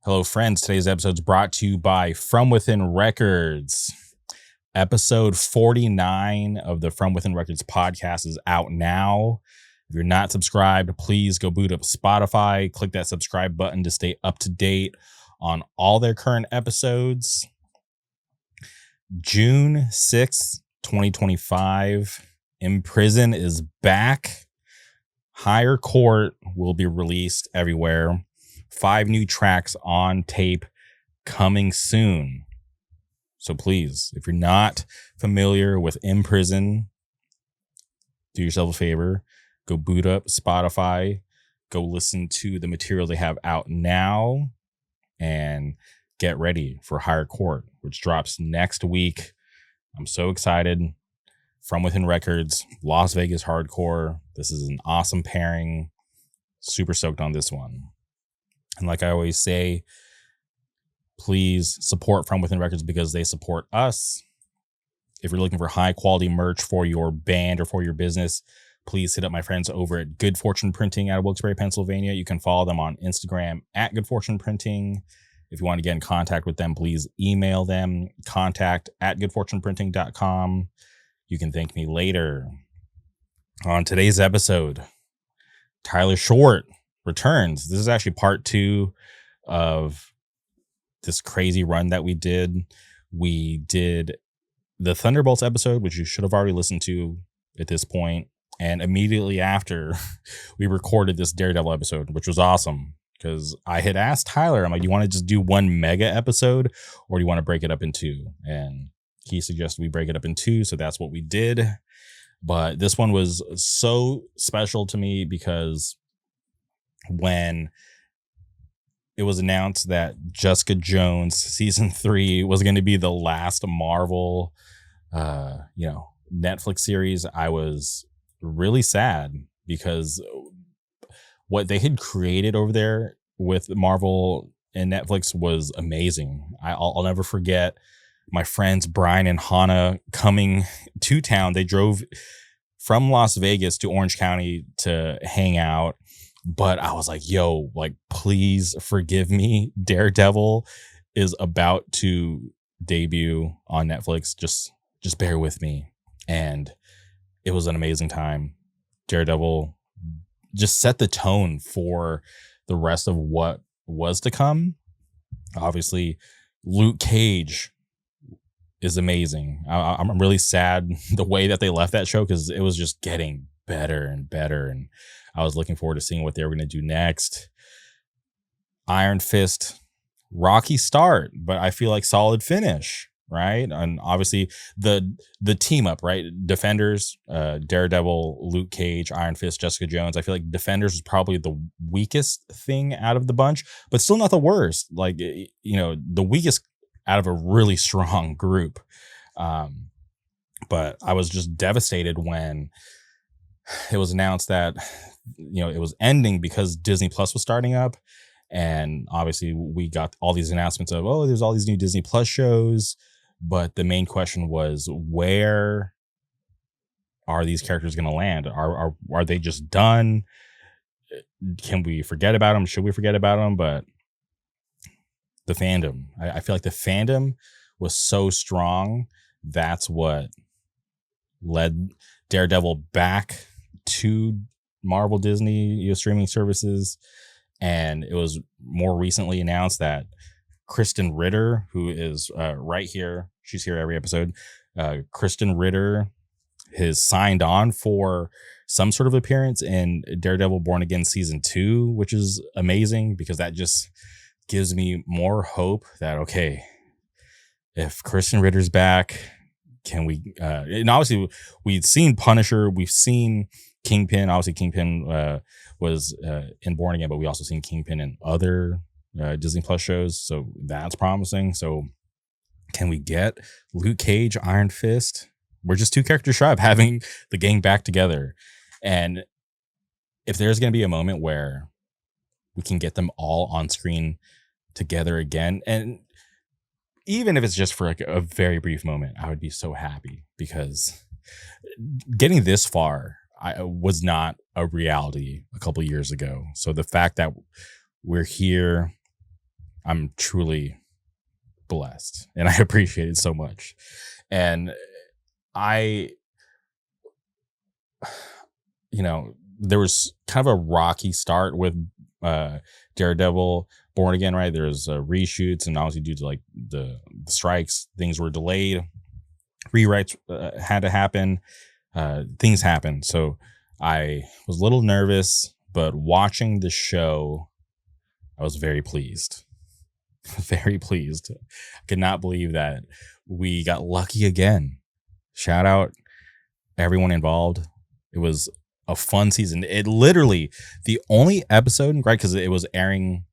Hello, friends. Today's episode is brought to you by From Within Records. Episode 49 of the From Within Records podcast is out now. If you're not subscribed, please go boot up Spotify, click that subscribe button to stay up to date on all their current episodes. June 6th, 2025, In Prison is back. Higher Court will be released everywhere. 5 new tracks on tape coming soon. So please, if you're not familiar with In Prison, do yourself a favor. Go boot up Spotify. Go listen to the material they have out now. And get ready for Higher Court, which drops next week. I'm so excited. From Within Records, Las Vegas hardcore. This is an awesome pairing. Super stoked on this one. And like I always say, please support From Within Records because they support us. If you're looking for high quality merch for your band or for your business, please hit up my friends over at Good Fortune Printing out of Wilkes-Barre, Pennsylvania. You can follow them on Instagram at Good Fortune Printing. If you want to get in contact with them, please email them, contact@goodfortuneprinting.com. You can thank me later. On today's episode, Tyler Short returns. This is actually part 2 of this crazy run that we did. We did the Thunderbolts episode, which you should have already listened to at this point. And immediately after, we recorded this Daredevil episode, which was awesome. Because I had asked Tyler, I'm like, do you want to just do one mega episode or do you want to break it up in 2? And he suggested we break it up in 2. So that's what we did. But this one was so special to me because when it was announced that Jessica Jones season 3 was going to be the last Marvel, Netflix series, I was really sad because what they had created over there with Marvel and Netflix was amazing. I'll never forget my friends Brian and Hannah coming to town. They drove from Las Vegas to Orange County to hang out. But I was like, yo, like, please forgive me. Daredevil is about to debut on Netflix. Just bear with me. And it was an amazing time. Daredevil just set the tone for the rest of what was to come. Obviously, Luke Cage is amazing. I'm really sad the way that they left that show because it was just getting better and better. And I was looking forward to seeing what they were going to do next. Iron Fist, rocky start, but I feel like solid finish, right? And obviously the team up, right? Defenders, Daredevil, Luke Cage, Iron Fist, Jessica Jones. I feel like Defenders was probably the weakest thing out of the bunch, but still not the worst. Like, the weakest out of a really strong group. But I was just devastated when it was announced that it was ending because Disney Plus was starting up. And obviously we got all these announcements of, there's all these new Disney Plus shows. But the main question was, where are these characters going to land? Are they just done? Can we forget about them? Should we forget about them? But the fandom, I feel like the fandom was so strong. That's what led Daredevil back to Marvel Disney streaming services. And it was more recently announced that Kristen Ritter, who is right here, she's here every episode. Kristen Ritter has signed on for some sort of appearance in Daredevil Born Again season 2, which is amazing because that just gives me more hope that, okay, if Kristen Ritter's back, can we, and obviously we've seen Punisher, we've seen Kingpin. Obviously Kingpin was in Born Again, but we also seen Kingpin in other Disney Plus shows. So that's promising. So can we get Luke Cage, Iron Fist? We're just 2 characters shy of having the gang back together. And if there's going to be a moment where we can get them all on screen together again, and even if it's just for like a very brief moment, I would be so happy because getting this far was not a reality a couple years ago. So the fact that we're here I'm truly blessed, and I appreciate it so much. And I, there was kind of a rocky start with Daredevil Born Again, right? There's reshoots, and obviously due to like the strikes, things were delayed. Rewrites had to happen. Things happened, so I was a little nervous, but watching the show, I was very pleased. Very pleased. I could not believe that we got lucky again. Shout out everyone involved. It was a fun season. It literally, the only episode, right? Because it was airing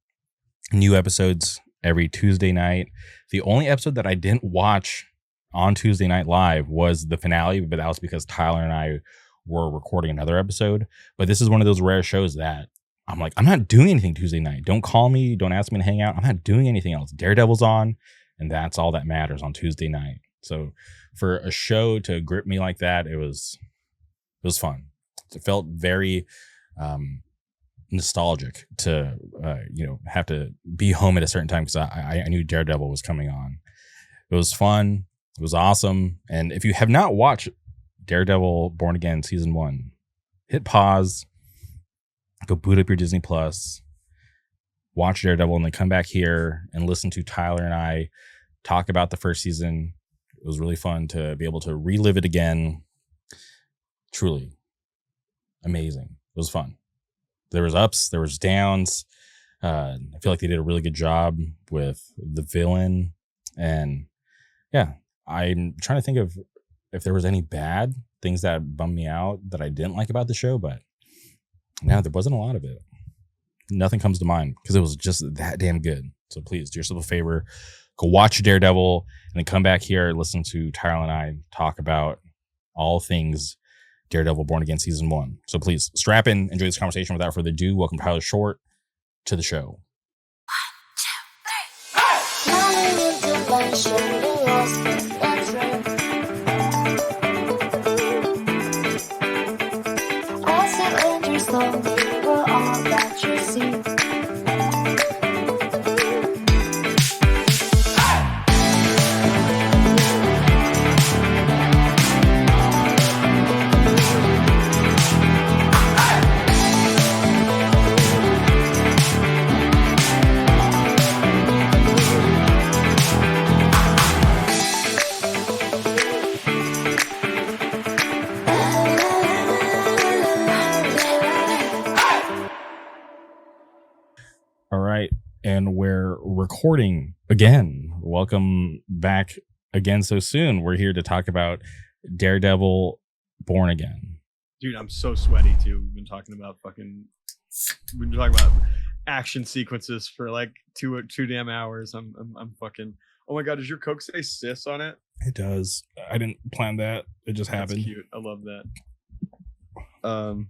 new episodes every Tuesday night. The only episode that I didn't watch on Tuesday Night Live was the finale, but that was because Tyler and I were recording another episode. But this is one of those rare shows that I'm like, I'm not doing anything Tuesday night. Don't call me. Don't ask me to hang out. I'm not doing anything else. Daredevil's on, and that's all that matters on Tuesday night. So for a show to grip me like that, it was fun. It felt very nostalgic to have to be home at a certain time because I knew Daredevil was coming on. It was fun. It was awesome. And if you have not watched Daredevil Born Again season 1, hit pause, go boot up your Disney Plus, watch Daredevil, and then come back here and listen to Tyler and I talk about the first season. It was really fun to be able to relive it again. Truly amazing. It was fun. There was ups, there was downs. I feel like they did a really good job with the villain. And yeah, I'm trying to think of if there was any bad things that bummed me out that I didn't like about the show, but no, there wasn't a lot of it. Nothing comes to mind because it was just that damn good. So please do yourself a favor, go watch Daredevil, and then come back here and listen to Tyler and I talk about all things Daredevil Born Again season 1. So please strap in, enjoy this conversation. Without further ado, welcome Tyler Short to the show. 1, 2, 3. We're all that you see. All right, and we're recording again. Welcome back again so soon. We're here to talk about Daredevil Born Again. Dude, I'm so sweaty too. We've been talking about action sequences for like two damn hours. I'm fucking. Oh my god, does your Coke say sis on it? It does. I didn't plan that. It just happened. That's cute. I love that.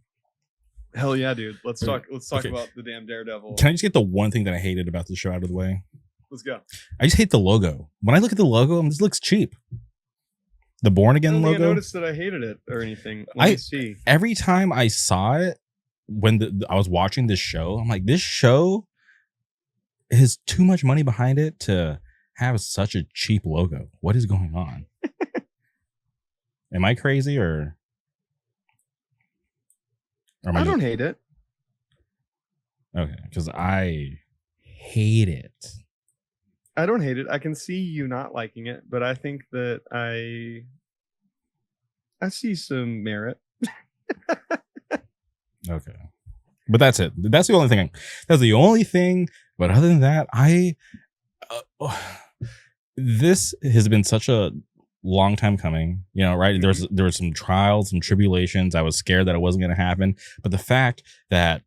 Hell yeah, dude. Let's talk about the damn Daredevil. Can I just get the one thing that I hated about the show out of the way? Let's go. I just hate the logo. When I look at the logo, this looks cheap. The Born Again logo. I noticed that I hated it or anything. Let me see. Every time I saw it when I was watching this show, I'm like, this show has too much money behind it to have such a cheap logo. What is going on? Am I crazy or? I don't hate it. Okay, because I hate it. I don't hate it. I can see you not liking it, but I think that I see some merit. Okay, but that's it. That's the only thing. That's the only thing. But other than that, this has been such a long time coming, right? There were some trials, some tribulations. I was scared that it wasn't going to happen, but the fact that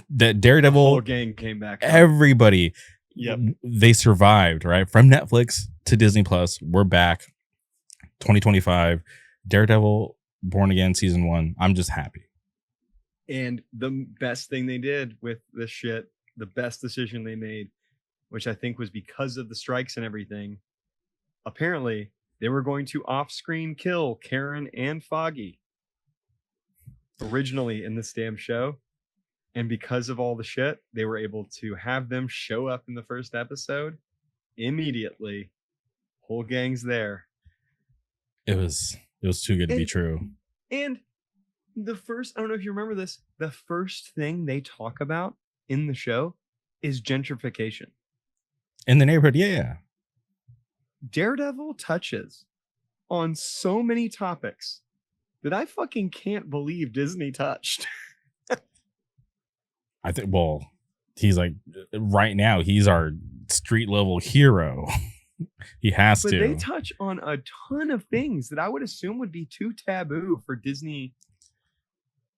that Daredevil the whole gang came back, everybody, yep, they survived, right? From Netflix to Disney Plus, we're back. 2025, Daredevil Born Again season 1. I'm just happy. And the best thing they did with this shit, the best decision they made, which I think was because of the strikes and everything. Apparently, they were going to off-screen kill Karen and Foggy originally in this damn show. And because of all the shit, they were able to have them show up in the first episode immediately. Whole gang's there. It was too good to be true. And the first, I don't know if you remember this, the first thing they talk about in the show is gentrification. In the neighborhood, yeah. Daredevil touches on so many topics that I fucking can't believe Disney touched. I think, well, he's like, right now, he's our street level hero. He has But to. they touch on a ton of things that I would assume would be too taboo for Disney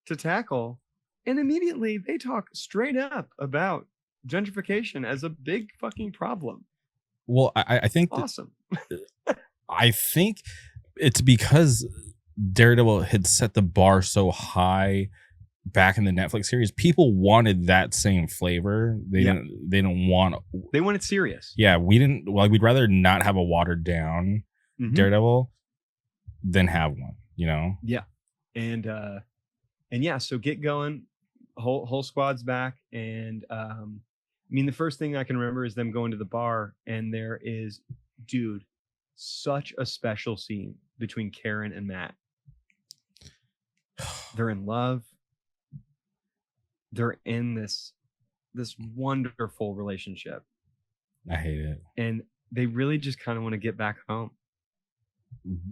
to tackle. And immediately they talk straight up about gentrification as a big fucking problem. Well, I think awesome. I think it's because Daredevil had set the bar so high back in the Netflix series. People wanted that same flavor. They didn't want. They wanted serious. Yeah, we didn't. Like, we'd rather not have a watered down Daredevil than have one. You know. Yeah, and yeah. So get going. Whole squad's back, and I mean, the first thing I can remember is them going to the bar, and there is, dude, such a special scene between Karen and Matt. They're in love. They're in this wonderful relationship. I hate it. And they really just kind of want to get back home.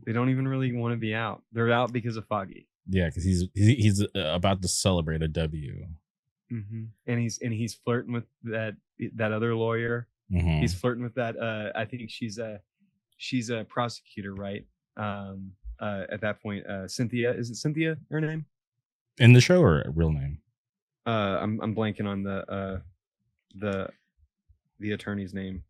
They don't even really want to be out. They're out because of Foggy. Yeah, because he's about to celebrate a W. And he's flirting with that other lawyer. He's flirting with that. I think she's a prosecutor, right? At that point, Cynthia. Is it Cynthia? Her name in the show, or a real name? I'm blanking on the attorney's name.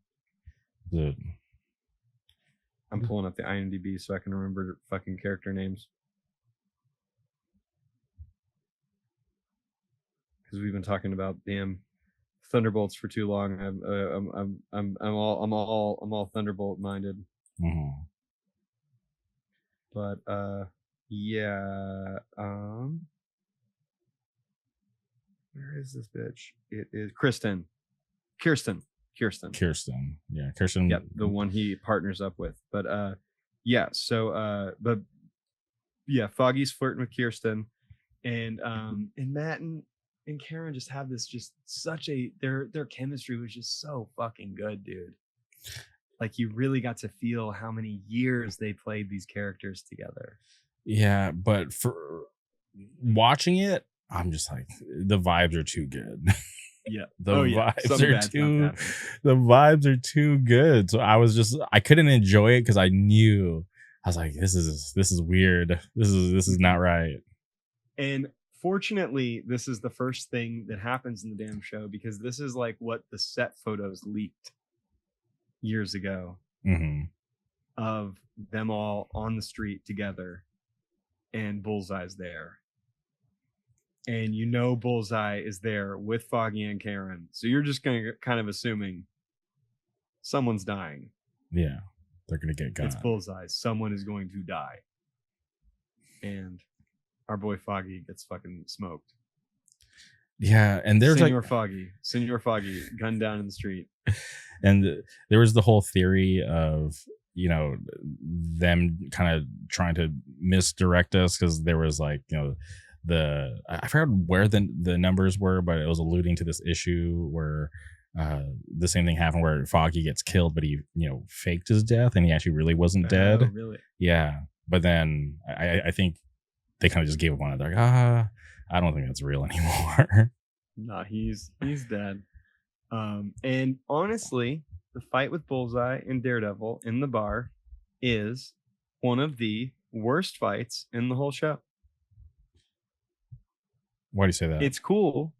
I'm pulling up the IMDb so I can remember fucking character names. Because we've been talking about damn Thunderbolts for too long. I'm all Thunderbolt minded. But yeah. Where is this bitch? It is Kirsten. Yeah, Kirsten. Yep, the one he partners up with. But yeah. So but yeah, Foggy's flirting with Kirsten, and Matt and Karen just have this their chemistry was just so fucking good, dude. Like, you really got to feel how many years they played these characters together. Yeah, but for watching it, I'm just like, the vibes are too good. Yeah. The vibes are too good. So I couldn't enjoy it because I was like, this is weird. This is not right. And fortunately, this is the first thing that happens in the damn show, because this is like what the set photos leaked years ago of them all on the street together, and Bullseye's there. And Bullseye is there with Foggy and Karen. So you're just kind of assuming someone's dying. Yeah, they're going to get got. It's Bullseye. Someone is going to die. And our boy Foggy gets fucking smoked. Yeah, and there's Senor Foggy, gunned down in the street. And there was the whole theory of, them kind of trying to misdirect us, because there was like, I forgot where the numbers were, but it was alluding to this issue where the same thing happened where Foggy gets killed, but he faked his death and he actually really wasn't dead. Oh, really? Yeah, but then I think they kind of just gave up on it. They're like, I don't think that's real anymore. Nah, he's dead. And honestly, the fight with Bullseye and Daredevil in the bar is one of the worst fights in the whole show. Why do you say that? It's cool.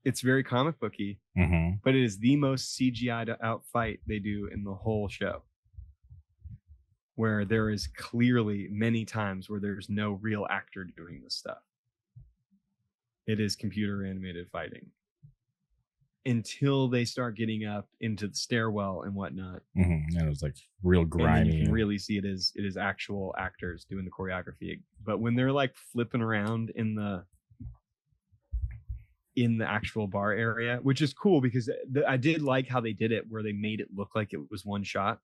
It's very comic booky, but it is the most CGI'd out fight they do in the whole show. Where there is clearly many times where there's no real actor doing this stuff. It is computer animated fighting. Until they start getting up into the stairwell and whatnot. And it was like real grimy. And you can really see it is actual actors doing the choreography. But when they're like flipping around in the in the actual bar area, which is cool because I did like how they did it, where they made it look like it was one shot,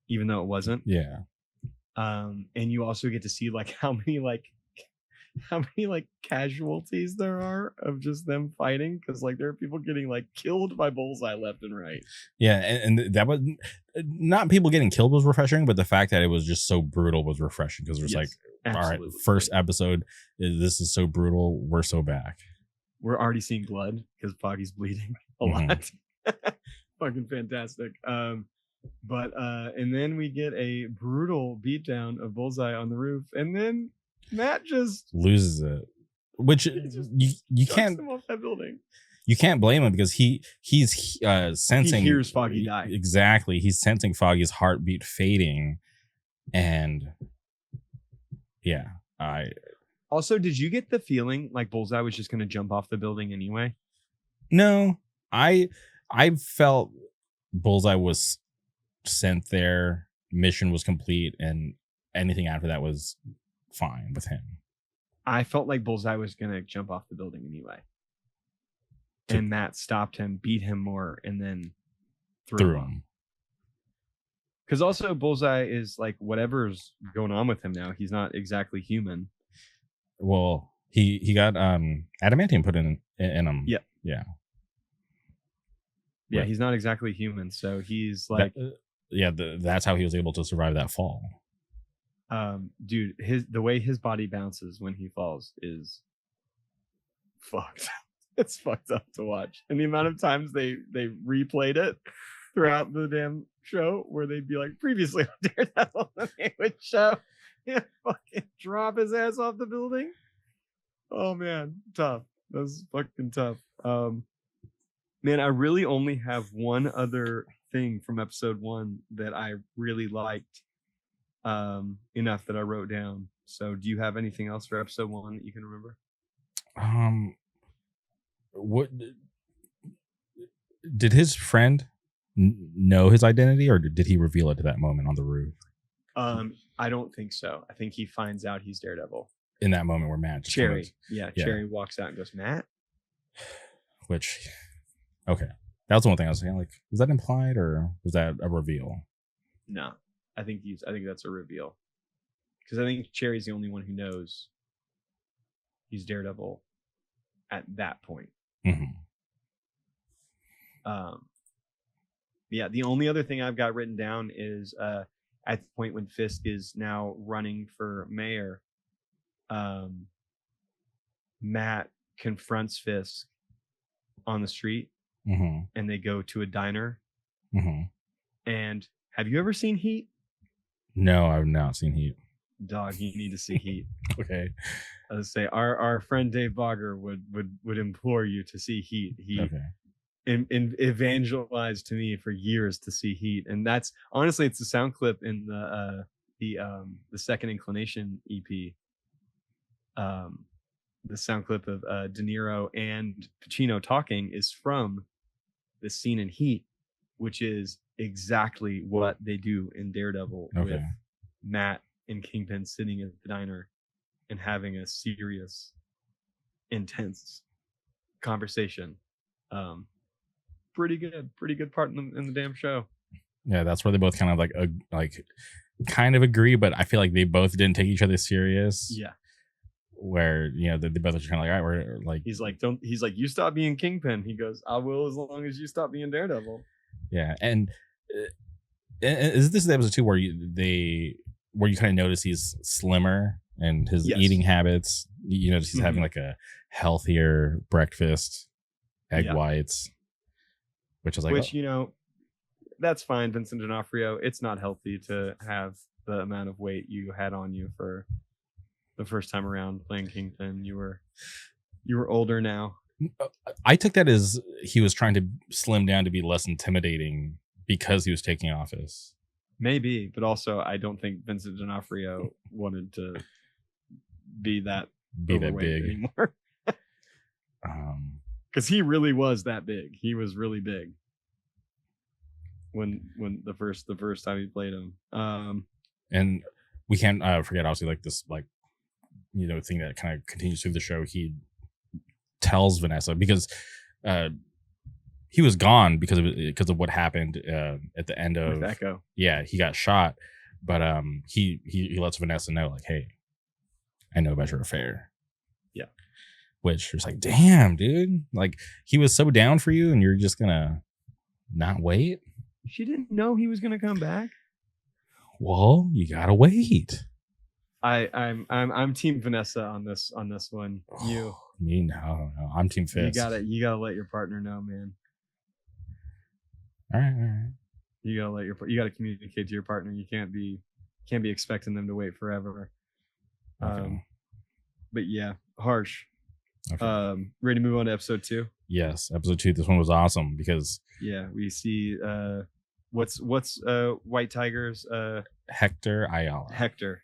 even though it wasn't. Yeah. And you also get to see like how many like casualties there are of just them fighting, because like there are people getting like killed by Bullseye left and right. Yeah, and that was not people getting killed was refreshing, but the fact that it was just so brutal was refreshing, because it was like, absolutely. all right, first episode, this is so brutal, we're so back. We're already seeing blood because Foggy's bleeding a lot. Fucking fantastic. But and then we get a brutal beatdown of Bullseye on the roof, and then Matt just loses it, which you can't him off that building. You can't blame him, because he's sensing, he hears Foggy die. Exactly, he's sensing Foggy's heartbeat fading, and yeah. Also, did you get the feeling like Bullseye was just going to jump off the building anyway? No, I felt Bullseye was sent there, mission was complete, and anything after that was fine with him. I felt like Bullseye was going to jump off the building anyway. And Matt stopped him, beat him more, and then threw him. Because also Bullseye is like, whatever's going on with him now, he's not exactly human. Well, he got adamantium put in him. Yeah, he's not exactly human, so he's like that's how he was able to survive that fall. Dude, the way his body bounces when he falls is fucked. It's fucked up to watch. And the amount of times they replayed it throughout the damn show, where they'd be like, previously on Daredevil, and they would show him fucking drop his ass off the building. Oh man, tough. That was fucking tough. Man, I really only have one other thing from episode 1 that I really liked enough that I wrote down. So do you have anything else for episode 1 that you can remember? What did his friend know his identity, or did he reveal it at that moment on the roof? I don't think so. I think he finds out he's Daredevil in that moment where Matt Cherry walks out and goes, Matt, which okay, that was the one thing I was saying, like, was that implied or was that a reveal? No, I think that's a reveal, because I think Cherry's the only one who knows he's Daredevil at that point. The only other thing I've got written down is at the point when Fisk is now running for mayor, Matt confronts Fisk on the street, and they go to a diner. And have you ever seen Heat? No, I've not seen Heat. Dog, you need to see Heat. Okay. I was say our friend Dave Bogger would implore you to see Heat. He evangelized to me for years to see Heat, and that's honestly, it's a sound clip in the Second Inclination EP. The sound clip of De Niro and Pacino talking is from the scene in Heat, which is exactly what they do in Daredevil with Matt and Kingpin sitting at the diner and having a serious, intense conversation. Pretty good part in the damn show. Yeah, that's where they both kind of kind of agree, but I feel like they both didn't take each other serious. Yeah. Where, you know, they both are kind of like, all right, we're like, he's like, you stop being Kingpin. He goes, I will, as long as you stop being Daredevil. Yeah. And is this episode 2 where you kind of notice he's slimmer and his eating habits? You notice he's having like a healthier breakfast, egg whites, which is like, you know, that's fine, Vincent D'Onofrio. It's not healthy to have the amount of weight you had on you for the first time around playing Kingpin. You were older now. I took that as he was trying to slim down to be less intimidating because he was taking office. Maybe, but also I don't think Vincent D'Onofrio wanted to be that big anymore. Because he really was that big. He was really big when the first time he played him. And we can't forget, obviously, like this, like, you know, thing that kind of continues through the show. He tells Vanessa because he was gone because of what happened at the end of with Echo. Yeah, he got shot, but he lets Vanessa know like, hey, I know about your affair. Yeah. Which was like, damn, dude, like he was so down for you and you're just gonna not wait. She didn't know he was gonna come back. Well, you gotta wait. I'm Team Vanessa on this one. You Me no, I'm Team Fisk. You gotta let your partner know, man. All right. You gotta communicate to your partner. You can't be expecting them to wait forever. Okay. But yeah, harsh. Okay. Ready to move on to episode 2? Yes, episode 2. This one was awesome because we see what's White Tiger's Hector Ayala. Hector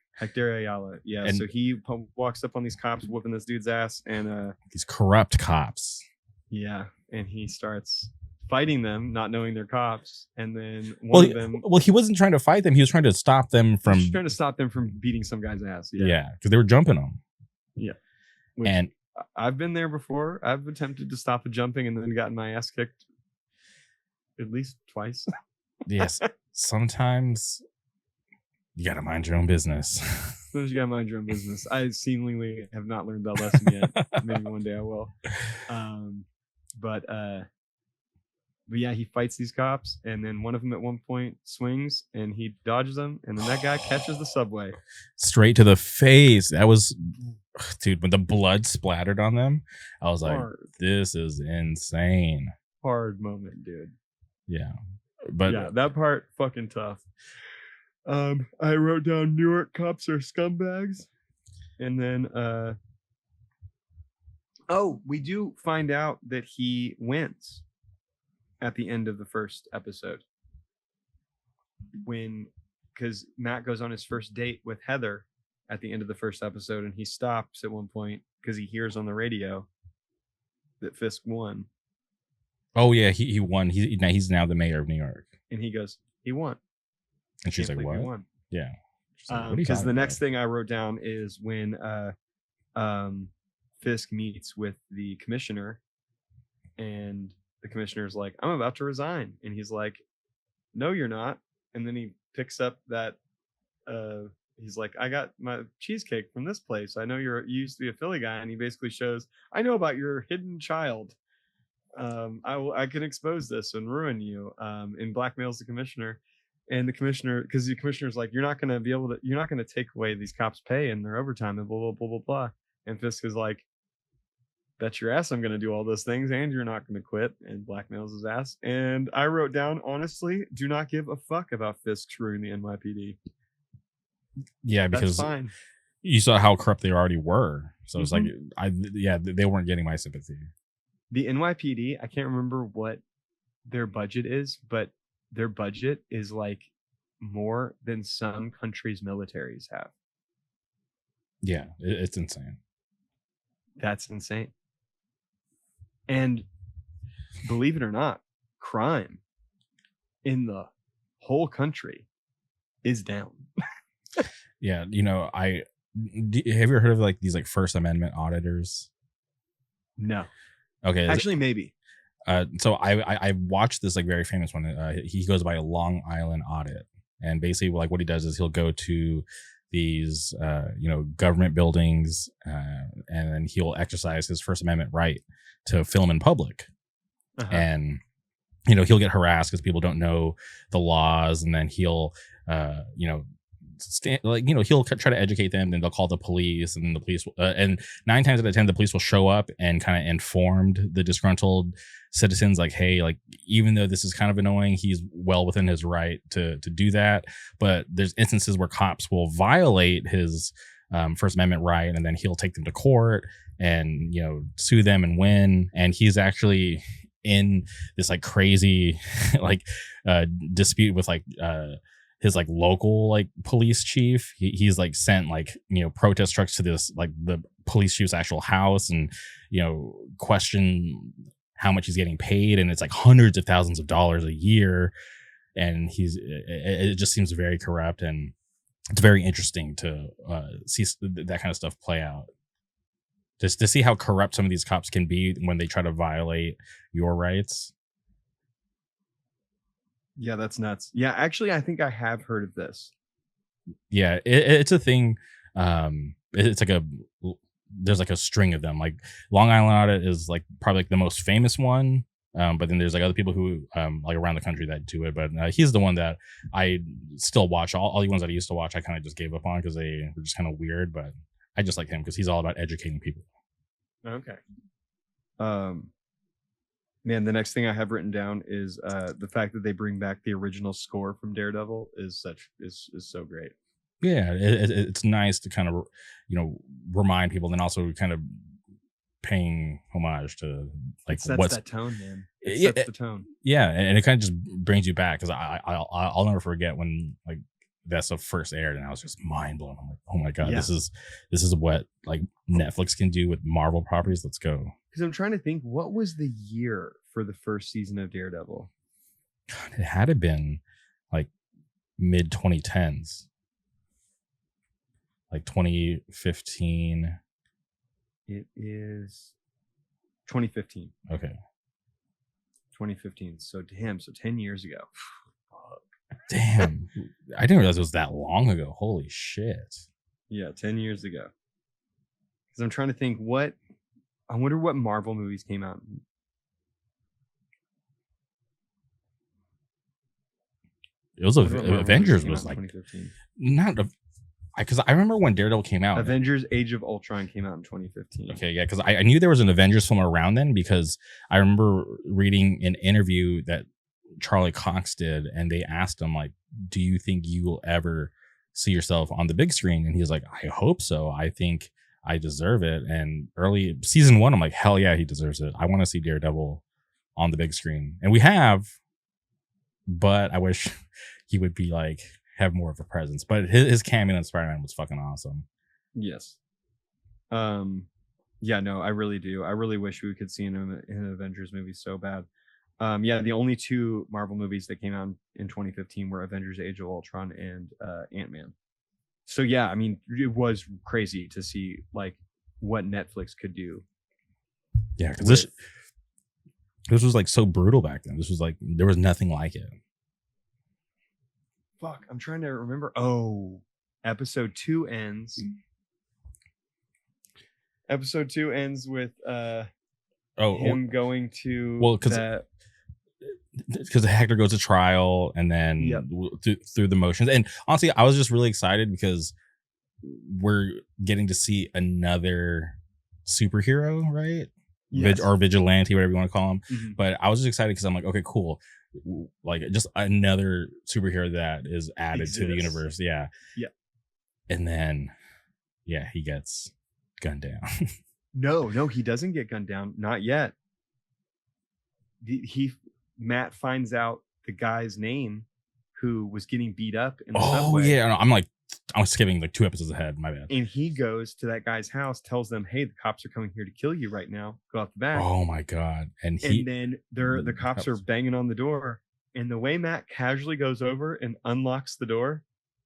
Ayala. Yeah, and so he walks up on these cops whooping this dude's ass, and these corrupt cops. Yeah, and he starts fighting them, not knowing they're cops, and then he wasn't trying to fight them. He was trying to stop them from beating some guy's ass. Yeah, because they were jumping him. Yeah, and I've been there before. I've attempted to stop a jumping and then gotten my ass kicked at least twice. Yes, sometimes you gotta mind your own business. Sometimes you gotta mind your own business. I seemingly have not learned that lesson yet. Maybe one day I will. But yeah, he fights these cops, and then one of them at one point swings, and he dodges them, and then that guy catches the subway straight to the face. That was, dude, when the blood splattered on them, I was like, this is insane. Hard moment, dude. Yeah, but yeah, that part fucking tough. I wrote down New York cops are scumbags, and then we do find out that he wins at the end of the first episode, because Matt goes on his first date with Heather at the end of the first episode, and he stops at one point because he hears on the radio that Fisk won. Oh yeah, he won. He's now the mayor of New York, and he goes, he won. And she's like, what? Won. Yeah, because the next thing I wrote down is when Fisk meets with the commissioner, and the commissioner's like, I'm about to resign, and he's like, no, you're not. And then he picks up that he's like, I got my cheesecake from this place. I know you used to be a Philly guy. And he basically shows, I know about your hidden child. I can expose this and ruin you, and blackmails the commissioner. And the commissioner, because the commissioner's like, you're not going to take away these cops' pay and their overtime and blah, blah, blah, blah, blah. And Fisk is like, bet your ass I'm going to do all those things, and you're not going to quit, and blackmails his ass. And I wrote down, honestly, do not give a fuck about Fisk screwing the NYPD. Yeah, because you saw how corrupt they already were. So it's like, they weren't getting my sympathy. The NYPD, I can't remember what their budget is, but their budget is like more than some countries' militaries have. Yeah, it's insane. That's insane. And believe it or not, crime in the whole country is down. Yeah, have you ever heard of like these like First Amendment auditors? No. Okay. Actually, maybe. So I watched this like very famous one. He goes by a Long Island audit, and basically like what he does is he'll go to these government buildings, and then he'll exercise his First Amendment right to film in public. And he'll get harassed because people don't know the laws, and then he'll he'll try to educate them, then they'll call the police, and then the police and 9 times out of 10 the police will show up and kind of informed the disgruntled citizens like, hey, like even though this is kind of annoying, he's well within his right to do that. But there's instances where cops will violate his First Amendment right, and then he'll take them to court and sue them and win. And he's actually in this like crazy like dispute with like his like local like police chief. He's like sent like protest trucks to this like the police chief's actual house, and question how much he's getting paid, and it's like hundreds of thousands of dollars a year, and it just seems very corrupt, and it's very interesting to see that kind of stuff play out. just to see how corrupt some of these cops can be when they try to violate your rights. Yeah, that's nuts. Yeah, actually, I think I have heard of this. Yeah, it's a thing. It's like there's like a string of them. Like Long Island Audit is like probably like the most famous one. But then there's like other people who like around the country that do it. But he's the one that I still watch. All the ones that I used to watch, I kind of just gave up on because they were just kind of weird. But I just like him because he's all about educating people. Okay. Man, the next thing I have written down is the fact that they bring back the original score from Daredevil is so great. Yeah, it's nice to kind of remind people, and also kind of paying homage to like It sets what's that tone, man. It yeah, sets the tone. yeah, and it kind of just brings you back because I'll never forget when like that's the first aired, and I was just mind blown. I'm like, oh my god, Yeah. this is what like Netflix can do with Marvel properties. Let's go. Because I'm trying to think, what was the year for the first season of Daredevil? God, it had to been like mid 2010s, like 2015. It is 2015. Okay. 2015. So damn, so 10 years ago. Damn. I didn't realize it was that long ago. Holy shit. Yeah, 10 years ago. Because I'm trying to think I wonder what Marvel movies came out. It was Avengers was like 2015. not because I remember when Daredevil came out. Avengers Age of Ultron came out in 2015. Okay, yeah, because I knew there was an Avengers film around then because I remember reading an interview that Charlie Cox did, and they asked him like, "Do you think you will ever see yourself on the big screen?" And he was like, "I hope so. I think I deserve it." And early season 1, I'm like, "Hell yeah, he deserves it. I want to see Daredevil on the big screen," and we have, but I wish he would be like have more of a presence. But his cameo in Spider-Man was fucking awesome. Yes. Yeah, no, I really do. I really wish we could see him in an Avengers movie so bad. Yeah, the only 2 Marvel movies that came out in 2015 were Avengers Age of Ultron and Ant-Man. So yeah, I mean, it was crazy to see like what Netflix could do. Yeah, because this was like so brutal back then. This was like there was nothing like it. Fuck, I'm trying to remember. Oh, episode 2 ends. Episode 2 ends with him going to because Hector goes to trial and then through the motions. And honestly, I was just really excited because we're getting to see another superhero, right? Yes. Or vigilante, whatever you want to call him. Mm-hmm. But I was just excited because I'm like, okay, cool. Like just another superhero that is added to the universe. Yeah. Yeah. And then, yeah, he gets gunned down. No, he doesn't get gunned down. Not yet. Matt finds out the guy's name who was getting beat up in the subway. Oh yeah, I'm skipping like 2 episodes ahead. My bad. And he goes to that guy's house, tells them, "Hey, the cops are coming here to kill you right now. Go out the back." Oh my god! And then the cops are banging on the door, and the way Matt casually goes over and unlocks the door,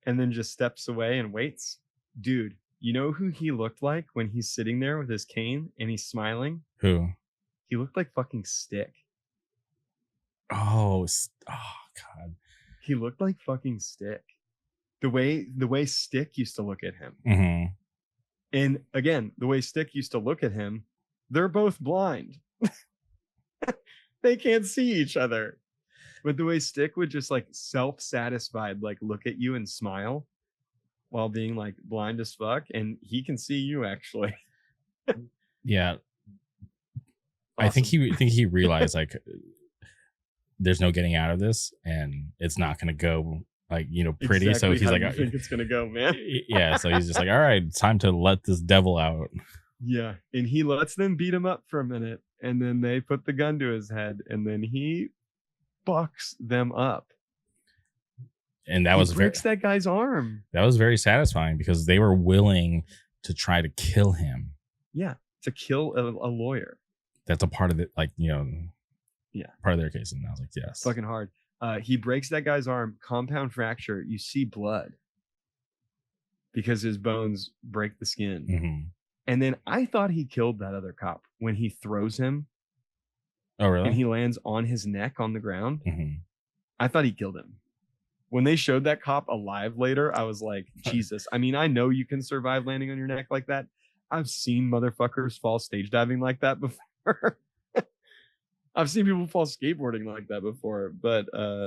and then just steps away and waits, dude. You know who he looked like when he's sitting there with his cane and he's smiling? Who? He looked like fucking Stick. Oh god. He looked like fucking Stick. The way Stick used to look at him. Mm-hmm. And again, the way Stick used to look at him, they're both blind. They can't see each other. But the way Stick would just like self-satisfied like look at you and smile while being like blind as fuck, and he can see you actually. Yeah. Awesome. I think he realized like there's no getting out of this and it's not gonna go like, pretty. Exactly. So he's like, I think it's gonna go, man. Yeah. So he's just like, all right, it's time to let this devil out. Yeah. And he lets them beat him up for a minute, and then they put the gun to his head, and then he fucks them up. And that breaks that guy's arm. That was very satisfying because they were willing to try to kill him. Yeah, to kill a lawyer. That's a part of it, like, yeah, part of their case. And I was like, yes. Fucking hard. He breaks that guy's arm, compound fracture. You see blood because his bones break the skin. Mm-hmm. And then I thought he killed that other cop when he throws him Oh, really? and he lands on his neck on the ground. Mhm. I thought he killed him. When they showed that cop alive later, I was like, Jesus. I mean, I know you can survive landing on your neck like that. I've seen motherfuckers fall stage diving like that before. I've seen people fall skateboarding like that before, but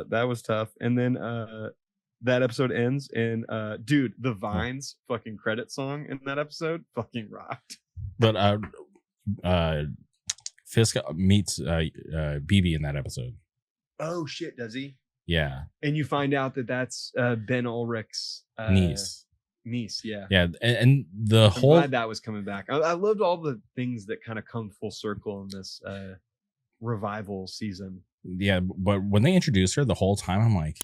that was tough. And then that episode ends, and dude, the Vines fucking credit song in that episode fucking rocked. But Fisk meets BB in that episode. Oh shit, does he? Yeah. And you find out that that's Ben Ulrich's Niece. Yeah. Yeah, and the I'm whole glad that was coming back. I loved all the things that kind of come full circle in this revival season. Yeah, but when they introduced her the whole time, I'm like,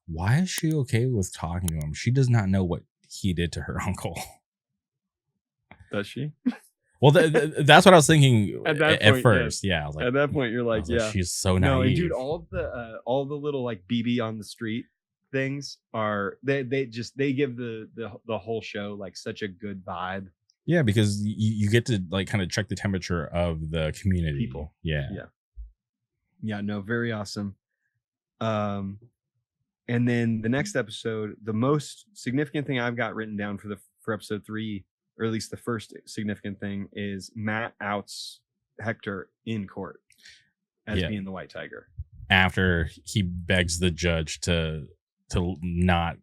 why is she okay with talking to him? She does not know what he did to her uncle. Does she? Well, that's what I was thinking At that at point, first. Yeah, I was like, At that point, you're I like, was like, yeah. she's so No, and naive. dude, all the little like BB on the street things are they give the whole show like such a good vibe. Yeah, because you get to like kind of check the temperature of the community. People. Yeah. Yeah, no, very awesome. And then the next episode, the most significant thing I've got written down for episode 3, or at least the first significant thing, is Matt outs Hector in court as being the White Tiger. After he begs the judge to not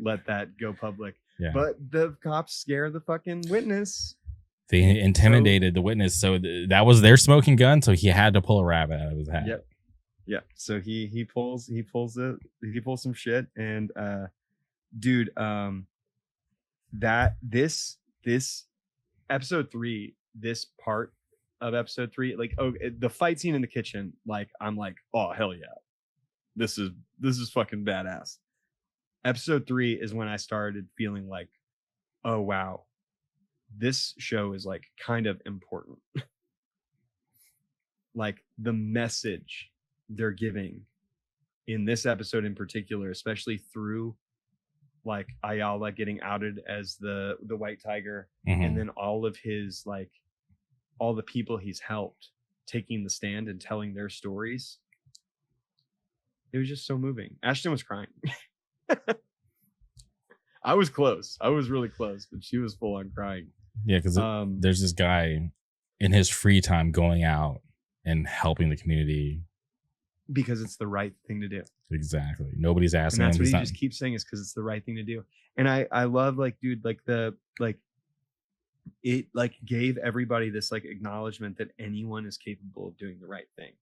let that go public. Yeah. But the cops scare the fucking witness. They intimidated the witness, so that was their smoking gun. So he had to pull a rabbit out of his hat. Yep. Yeah. So he pulls some shit, and dude, that this episode 3, this part of episode 3, like the fight scene in the kitchen, like I'm like, oh hell yeah, this is fucking badass. Episode 3 is when I started feeling like, oh wow, this show is like kind of important. Like the message they're giving in this episode in particular, especially through like Ayala getting outed as the White Tiger, and then all of his like all the people he's helped taking the stand and telling their stories. It was just so moving. Ashton was crying. I was close. I was really close, but she was full on crying. Yeah, because there's this guy in his free time going out and helping the community because it's the right thing to do. Exactly. Nobody's asking and that's him. What he just keeps saying is because it's the right thing to do. And I love like, dude, like it like gave everybody this like acknowledgement that anyone is capable of doing the right thing.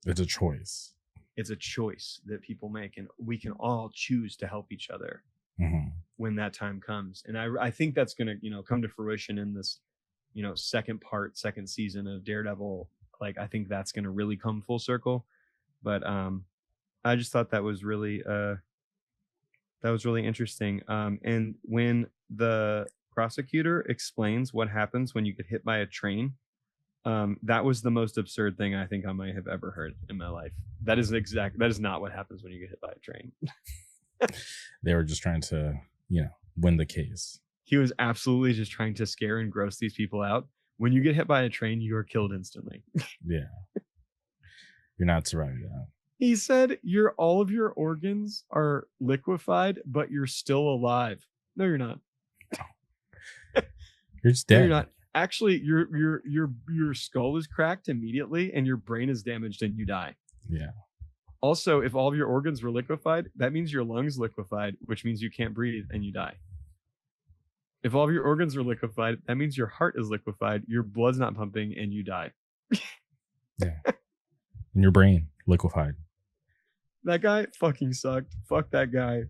It's a choice. It's a choice that people make, and we can all choose to help each other when that time comes. And I think that's going to, come to fruition in this, second season of Daredevil. Like, I think that's going to really come full circle. But I just thought that was really interesting. And when the prosecutor explains what happens when you get hit by a train, that was the most absurd thing I think I might have ever heard in my life. That is not what happens when you get hit by a train. They were just trying to, win the case. He was absolutely just trying to scare and gross these people out. When you get hit by a train, you are killed instantly. Yeah. You're not surviving that. He said all of your organs are liquefied, but you're still alive. No, you're not. You're just dead. No, you're not. Actually, your skull is cracked immediately and your brain is damaged and you die. Yeah. Also, if all of your organs were liquefied, that means your lungs liquefied, which means you can't breathe and you die. If all of your organs are liquefied, that means your heart is liquefied, your blood's not pumping, and you die. Yeah. And your brain liquefied. That guy fucking sucked. Fuck that guy.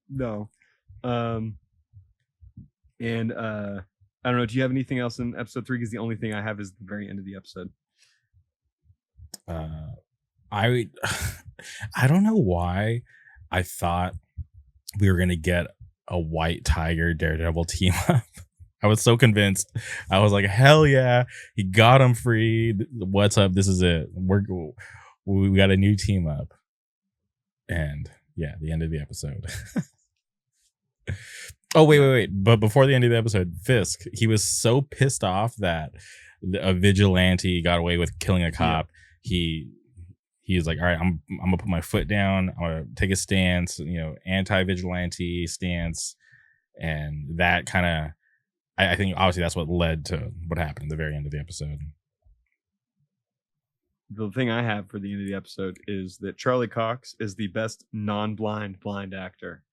No. And I don't know. Do you have anything else in episode 3? Because the only thing I have is the very end of the episode. I don't know why I thought we were gonna get a White Tiger Daredevil team up. I was so convinced. I was like, hell yeah, he got him free. What's up? This is it. We got a new team up. And yeah, the end of the episode. Oh, wait. But before the end of the episode, Fisk, he was so pissed off that a vigilante got away with killing a cop. He's like, all right, I'm gonna put my foot down. I'm gonna take a stance, anti-vigilante stance. And that kind of, I think obviously that's what led to what happened at the very end of the episode. The thing I have for the end of the episode is that Charlie Cox is the best non-blind blind actor.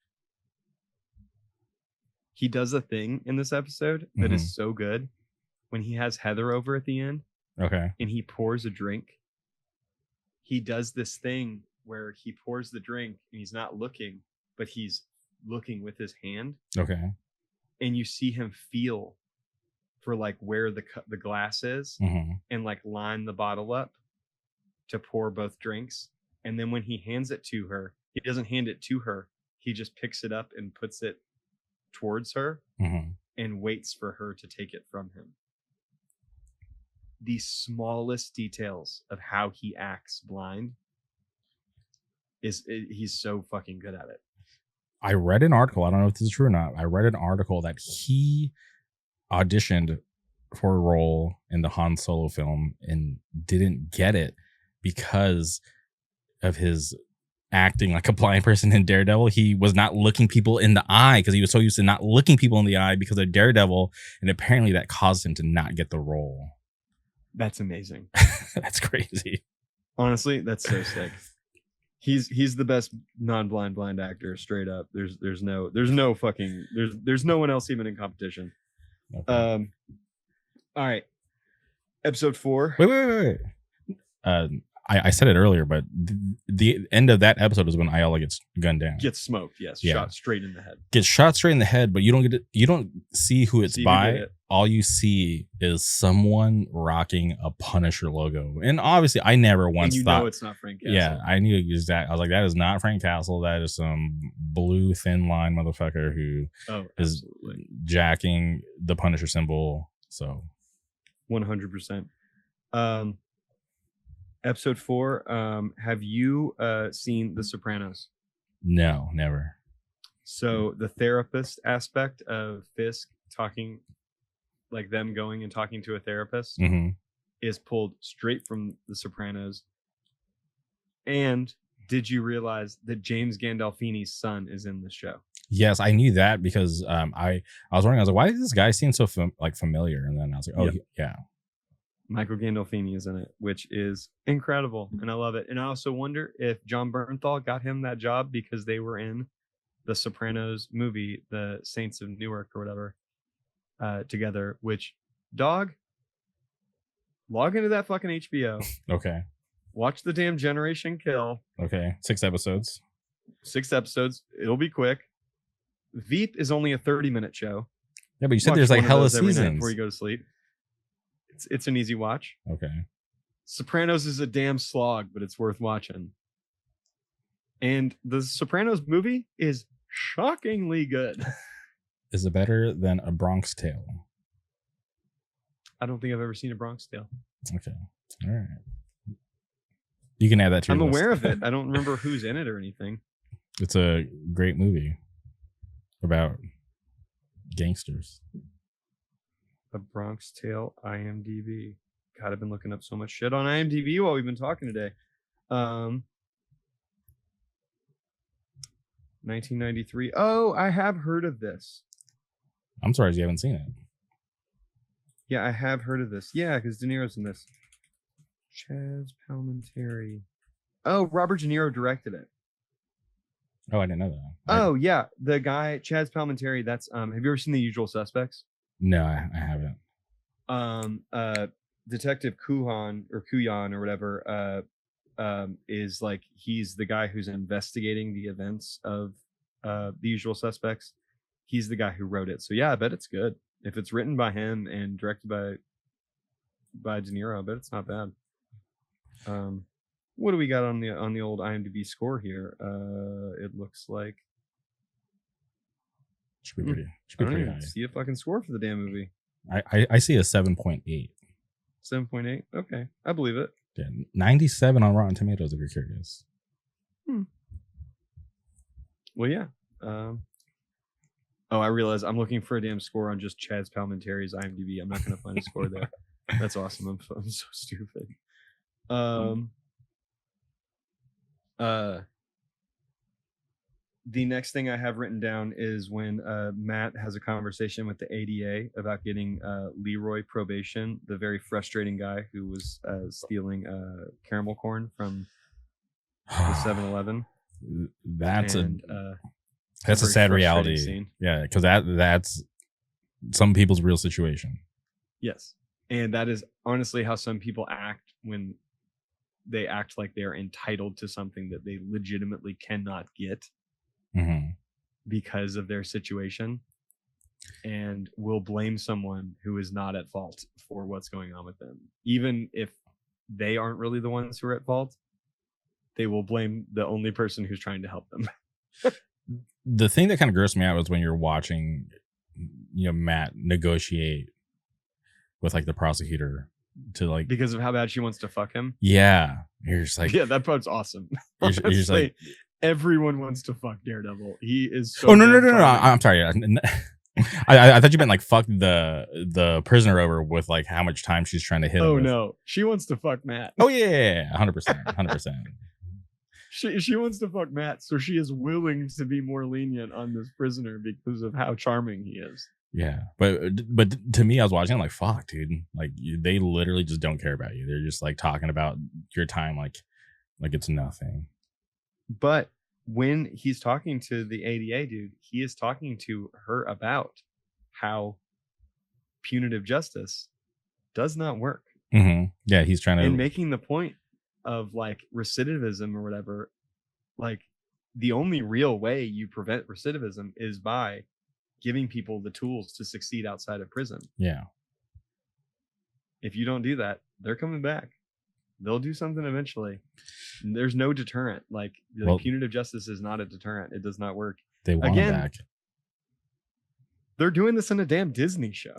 He does a thing in this episode that is so good when he has Heather over at the end. Okay. And he pours a drink. He does this thing where he pours the drink and he's not looking, but he's looking with his hand. Okay. And you see him feel for like where the glass is and like line the bottle up to pour both drinks. And then when he hands it to her, he doesn't hand it to her. He just picks it up and puts it towards her and waits for her to take it from him. The smallest details of how he acts blind he's so fucking good at it. I read an article. I don't know if this is true or not. I read an article that he auditioned for a role in the Han Solo film and didn't get it because of his acting like a blind person in Daredevil. He was not looking people in the eye because he was so used to not looking people in the eye because of Daredevil. And apparently that caused him to not get the role. That's amazing. That's crazy. Honestly, that's so sick. He's the best non-blind blind actor, straight up. There's no one else even in competition. Okay. All right. Episode 4. Wait. I said it earlier, but the end of that episode is when Ayala gets gunned down. Gets smoked, yes. Yeah. Shot straight in the head. Gets shot straight in the head, but you don't see who it's by. All you see is someone rocking a Punisher logo. And obviously I never once thought it's not Frank Castle. Yeah, I knew exactly. I was like, that is not Frank Castle. That is some blue thin line motherfucker who is jacking the Punisher symbol. So 100%. Episode 4. Have you seen The Sopranos? No, never. So the therapist aspect of Fisk talking, like them going and talking to a therapist, is pulled straight from The Sopranos. And did you realize that James Gandolfini's son is in the show? Yes, I knew that because I was wondering. I was like, why does this guy seem so familiar? And then I was like, oh, yeah. Michael Gandolfini is in it, which is incredible, and I love it. And I also wonder if John Bernthal got him that job because they were in the Sopranos movie, The Saints of Newark or whatever, together. Which, dog, log into that fucking HBO. Okay. Watch the damn Generation Kill. Okay, 6 episodes. 6 episodes. It'll be quick. Veep is only a 30-minute show. Yeah, but you said there's like hella seasons before you go to sleep. It's an easy watch. Okay. Sopranos is a damn slog, but it's worth watching. And the Sopranos movie is shockingly good. Is it better than A Bronx Tale? I don't think I've ever seen A Bronx Tale. Okay. All right. You can add that to your list. Aware of it. I don't remember who's in it or anything. It's a great movie about gangsters. A Bronx Tale, IMDb. God, I've been looking up so much shit on IMDb while we've been talking today. 1993. Oh, I have heard of this. I'm surprised you haven't seen it. Yeah, I have heard of this. Yeah, because De Niro's in this. Chaz Palminteri. Oh, Robert De Niro directed it. Oh, I didn't know that. Oh, yeah. The guy, Chaz Palminteri, that's have you ever seen The Usual Suspects? No, I haven't. Detective Kuhan or whatever is like, he's the guy who's investigating the events of The Usual Suspects. He's the guy who wrote it. So yeah, I bet it's good. If it's written by him and directed by De Niro, I bet it's not bad. What do we got on the old IMDb score here? It looks like should be pretty. I don't even see a fucking score for the damn movie. I see a 7.8. 7.8. Okay, I believe it. Yeah, 97 on Rotten Tomatoes. If you're curious. Well, yeah. Oh, I realize I'm looking for a damn score on just Chaz Palminteri's IMDb. I'm not going to find a score there. That's awesome. I'm so stupid. The next thing I have written down is when Matt has a conversation with the ADA about getting Leroy probation, the very frustrating guy who was stealing caramel corn from the 7-Eleven. That's a very sad frustrating reality. scene. Yeah, because that's some people's real situation. Yes. And that is honestly how some people act when they act like they're entitled to something that they legitimately cannot get because of their situation, and will blame someone who is not at fault for what's going on with them. Even if they aren't really the ones who are at fault, they will blame the only person who's trying to help them. The thing that kind of grossed me out was when you're watching, Matt negotiate with like the prosecutor to like, because of how bad she wants to fuck him. Yeah, you're just like, yeah, that part's awesome. You're just like, everyone wants to fuck Daredevil. He is so. Oh no! I'm sorry. I thought you meant like fuck the prisoner over with like how much time she's trying to hit him. Oh with. no, she wants to fuck Matt. Oh yeah, 100%. She wants to fuck Matt, so she is willing to be more lenient on this prisoner because of how charming he is. Yeah, but to me, I was watching, I'm like, fuck, dude. Like they literally just don't care about you. They're just like talking about your time like it's nothing. But when he's talking to the ADA dude, he is talking to her about how punitive justice does not work. Yeah, he's trying to, and making the point of like recidivism or whatever. Like the only real way you prevent recidivism is by giving people the tools to succeed outside of prison. Yeah. If you don't do that, they're coming back. They'll do something eventually. There's no deterrent. Like punitive justice is not a deterrent. It does not work. They want him back. They're doing this in a damn Disney show.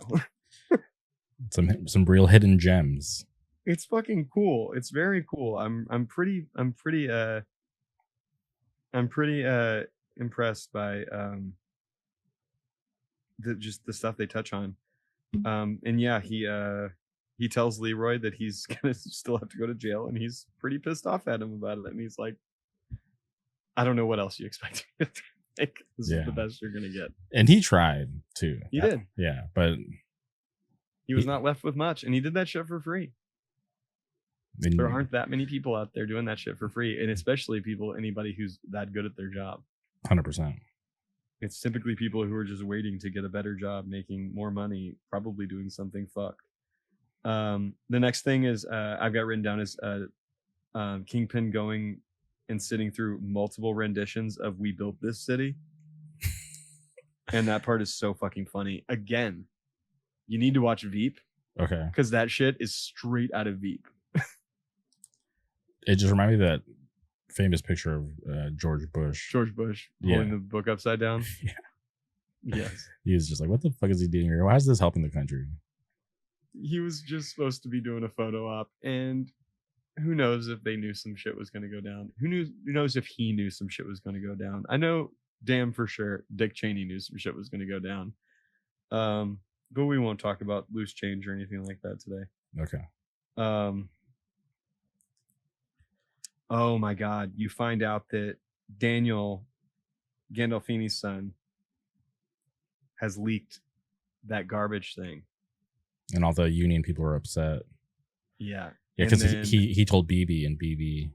some real hidden gems. It's fucking cool. It's very cool. I'm pretty impressed by the stuff they touch on. And yeah, he tells Leroy that he's gonna still have to go to jail, and he's pretty pissed off at him about it. And he's like, I don't know what else you expect me to think. This is the best you're gonna get. And he tried too. He did. Yeah, but he was not left with much, and he did that shit for free. There aren't that many people out there doing that shit for free, and especially anybody who's that good at their job. 100%. It's typically people who are just waiting to get a better job, making more money, probably doing something fucked. The next thing is I've got written down is Kingpin going and sitting through multiple renditions of "We Built This City," and that part is so fucking funny. Again, you need to watch Veep, okay? Because that shit is straight out of Veep. It just reminded me of that famous picture of George Bush holding the book upside down. Yeah. Yes. He was just like, what the fuck is he doing here? Why is this helping the country? He was just supposed to be doing a photo op, and who knows if they knew some shit was going to go down. Who knows if he knew some shit was going to go down. I know damn for sure Dick Cheney knew some shit was going to go down. But we won't talk about loose change or anything like that today. Okay. Oh my God. You find out that Daniel Gandolfini's son has leaked that garbage thing. And all the union people are upset. Yeah. Yeah, because he told BB and BB.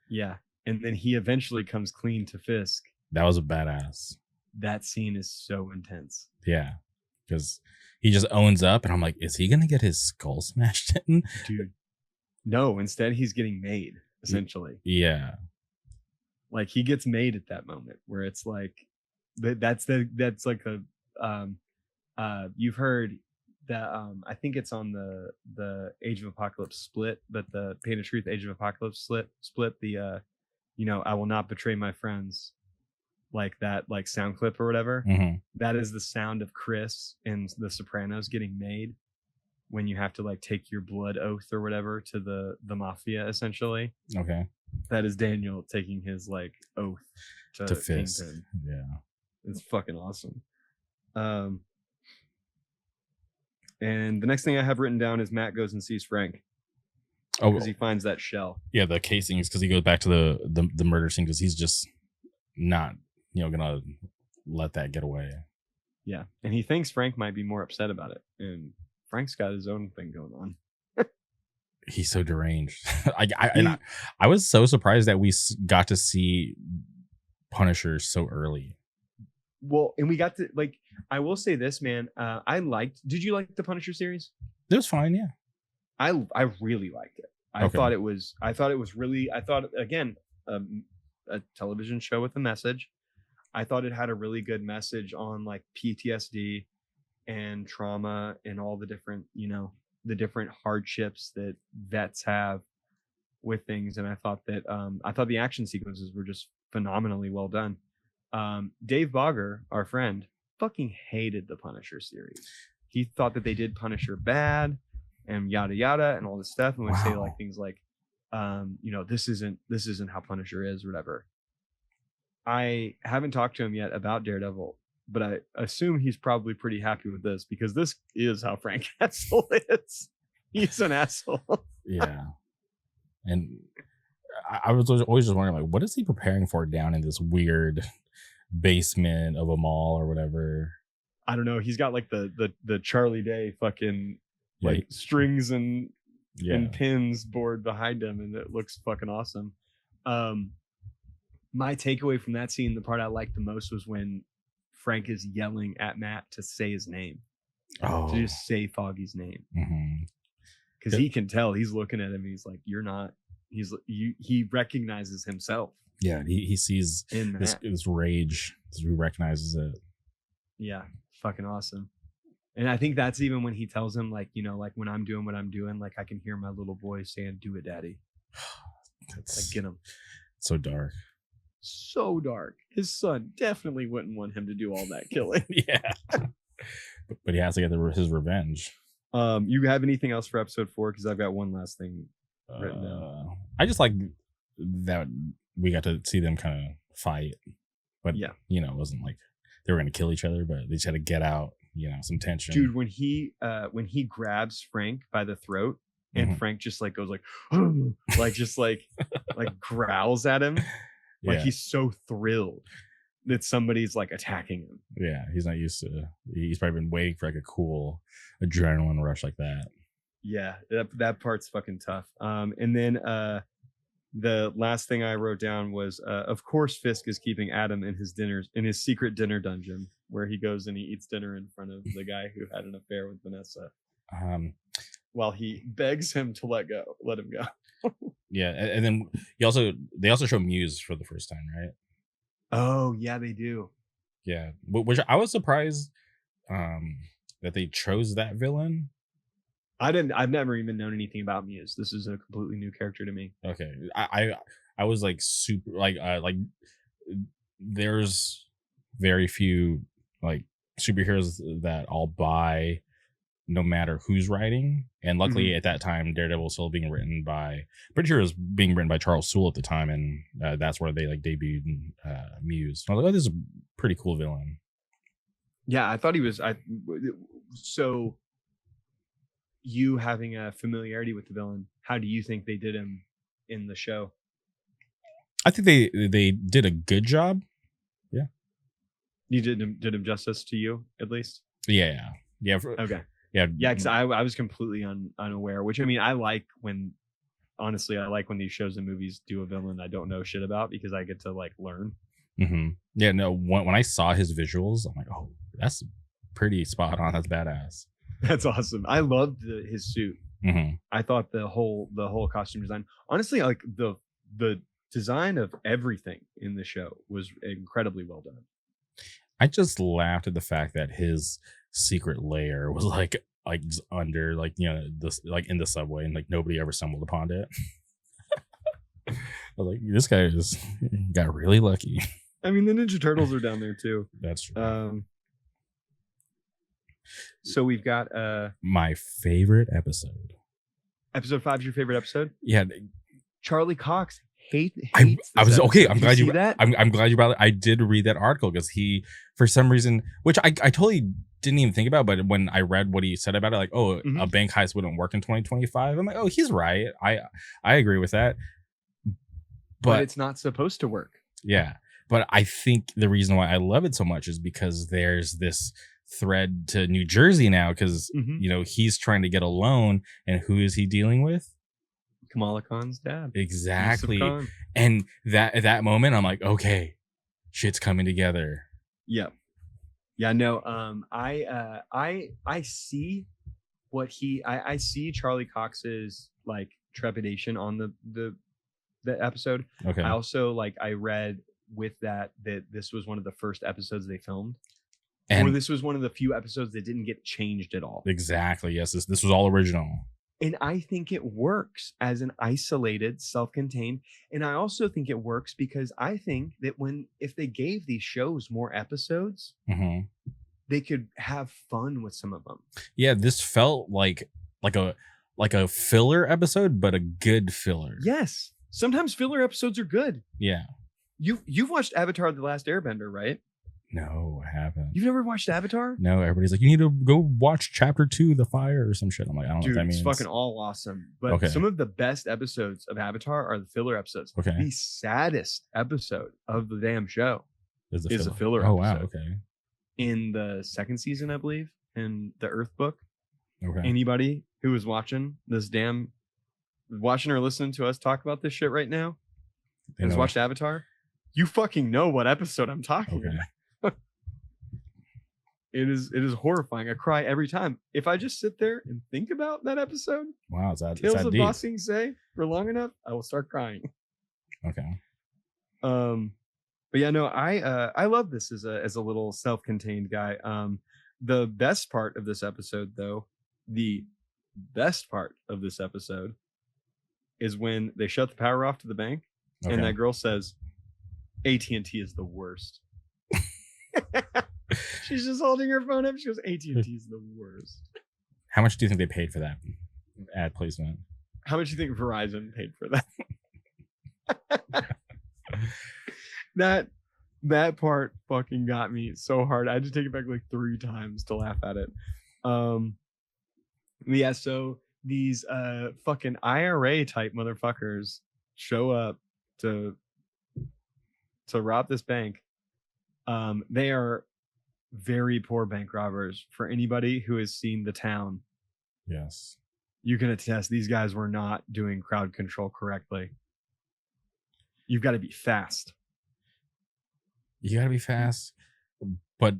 Yeah. And then he eventually comes clean to Fisk. That was a badass. That scene is so intense. Yeah. Because he just owns up, and I'm like, is he going to get his skull smashed in? Dude. No, instead he's getting made, essentially. Yeah. Like he gets made at that moment where it's like, that's like a, you've heard that, I think it's on the Age of Apocalypse split, but the Pain of Truth Age of Apocalypse split the, I will not betray my friends, like that, like sound clip or whatever. Mm-hmm. That is the sound of Chris in The Sopranos getting made when you have to like take your blood oath or whatever to the mafia, essentially. Okay. That is Daniel taking his like oath to Fisk. Kingpin. Yeah. It's fucking awesome. And the next thing I have written down is Matt goes and sees Frank because he finds that shell. Yeah, the casings, because he goes back to the murder scene because he's just not gonna let that get away. Yeah, and he thinks Frank might be more upset about it, and Frank's got his own thing going on. He's so deranged. I was so surprised that we got to see Punisher so early. Well, and we got to I will say this, man. Did you like the Punisher series? It was fine, yeah. I really liked it. I thought it was again a television show with a message. I thought it had a really good message on like PTSD and trauma and all the different, the different hardships that vets have with things. And I thought the action sequences were just phenomenally well done. Dave Bogger, our friend, fucking hated the Punisher series. He thought that they did Punisher bad and yada yada and all this stuff, and would say like things like, this isn't how Punisher is or whatever. I haven't talked to him yet about Daredevil, but I assume he's probably pretty happy with this because this is how Frank Castle is. He's an asshole. Yeah. And I was always just wondering, like, what is he preparing for down in this weird basement of a mall or whatever? I don't know. He's got like the Charlie Day fucking strings and pins board behind him, and it looks fucking awesome. My takeaway from that scene, the part I liked the most, was when Frank is yelling at Matt to say his name. To just say Foggy's name. Because he can tell. He's looking at him and he's like, you're not. He recognizes himself. Yeah, he sees this rage. He recognizes it. Yeah, fucking awesome. And I think that's even when he tells him, like, when I'm doing what I'm doing, like, I can hear my little boy saying, do it, daddy. Like, get him. So dark. So dark. His son definitely wouldn't want him to do all that killing. Yeah. But he has to get his revenge. You have anything else for episode 4? Because I've got one last thing written down. I just like that we got to see them kind of fight. But, it wasn't like they were going to kill each other, but they just had to get out, some tension. Dude, when he grabs Frank by the throat and Frank just like goes like, like just like growls at him. Like he's so thrilled that somebody's like attacking him. Yeah, he's not used to. He's probably been waiting for like a cool adrenaline rush like that. Yeah, that part's fucking tough. And then the last thing I wrote down was, of course, Fisk is keeping Adam in his secret dinner dungeon, where he goes and he eats dinner in front of the guy who had an affair with Vanessa. While he begs him to let him go. Yeah, and then they also show Muse for the first time, right? Oh yeah, they do. Yeah, which I was surprised that they chose that villain. I've never even known anything about Muse. This is a completely new character to me. Okay, I was like super like there's very few like superheroes that I'll buy no matter who's writing, and luckily at that time Daredevil was still being written by, pretty sure it was being written by Charles Soule at the time, and that's where they like debuted Muse. I was like, oh, this is a pretty cool villain. Yeah, I thought he was. So you having a familiarity with the villain, how do you think they did him in the show? I think they did a good job. Yeah, you did him justice to you, at least. Yeah. Okay. Yeah, because I was completely unaware. Which, I mean, I like when these shows and movies do a villain I don't know shit about, because I get to like learn. Yeah, no. When I saw his visuals, I'm like, oh, that's pretty spot on. That's badass. That's awesome. I loved his suit. I thought the whole costume design, honestly, like the design of everything in the show was incredibly well done. I just laughed at the fact that his secret lair was like under this like in the subway, and like nobody ever stumbled upon it. I was like, this guy got really lucky. I mean, the Ninja Turtles are down there too. That's true. So we've got my favorite episode. Episode 5 is your favorite episode? Yeah. Charlie Cox hates I was this okay. episode. I'm Did glad see you. that. I'm glad you brought it. I did read that article because he, for some reason, which I totally didn't even think about, but when I read what he said about it, like, oh, a bank heist wouldn't work in 2025. I'm like, oh, he's right. I agree with that. But it's not supposed to work. Yeah, but I think the reason why I love it so much is because there's this thread to New Jersey now because you know he's trying to get a loan, and who is he dealing with? Kamala Khan's dad. Exactly. And that at that moment, I'm like, okay, shit's coming together. Yep. Yeah. No. I see what I see Charlie Cox's like trepidation on the episode. Okay. I also I read with that this was one of the first episodes they filmed, or this was one of the few episodes that didn't get changed at all. Exactly. Yes. This was all original. And I think it works as an isolated, self-contained. And I also think it works because I think that if they gave these shows more episodes, they could have fun with some of them. Yeah, this felt like a filler episode, but a good filler. Yes. Sometimes filler episodes are good. Yeah. You've watched Avatar: The Last Airbender, right? No, I haven't. You've never watched Avatar? No, everybody's like, you need to go watch chapter 2, The Fire, or some shit. I'm like, I don't know what that means. It's fucking all awesome. But some of the best episodes of Avatar are the filler episodes. Okay. The saddest episode of the damn show is a filler episode. Oh, wow. Okay. In the second season, I believe, in the Earth book. Okay. Anybody who is watching or listening to us talk about this shit right now, has watched Avatar, you fucking know what episode I'm talking about. It is horrifying. I cry every time. If I just sit there and think about that episode, wow, is that Tales of deep? Ba Sing Se for long enough, I will start crying. Okay. But yeah, no, I love this as a little self-contained guy. The best part of this episode, though, is when they shut the power off to the bank, and that girl says, "AT&T is the worst." She's just holding her phone up. She goes, "AT&T is the worst." How much do you think they paid for that ad placement? How much do you think Verizon paid for that? That part fucking got me so hard. I had to take it back like 3 times to laugh at it. Yeah, so these fucking IRA type motherfuckers show up to rob this bank. They are very poor bank robbers. For anybody who has seen The Town, yes, you can attest these guys were not doing crowd control correctly. You've got to be fast. You gotta be fast, but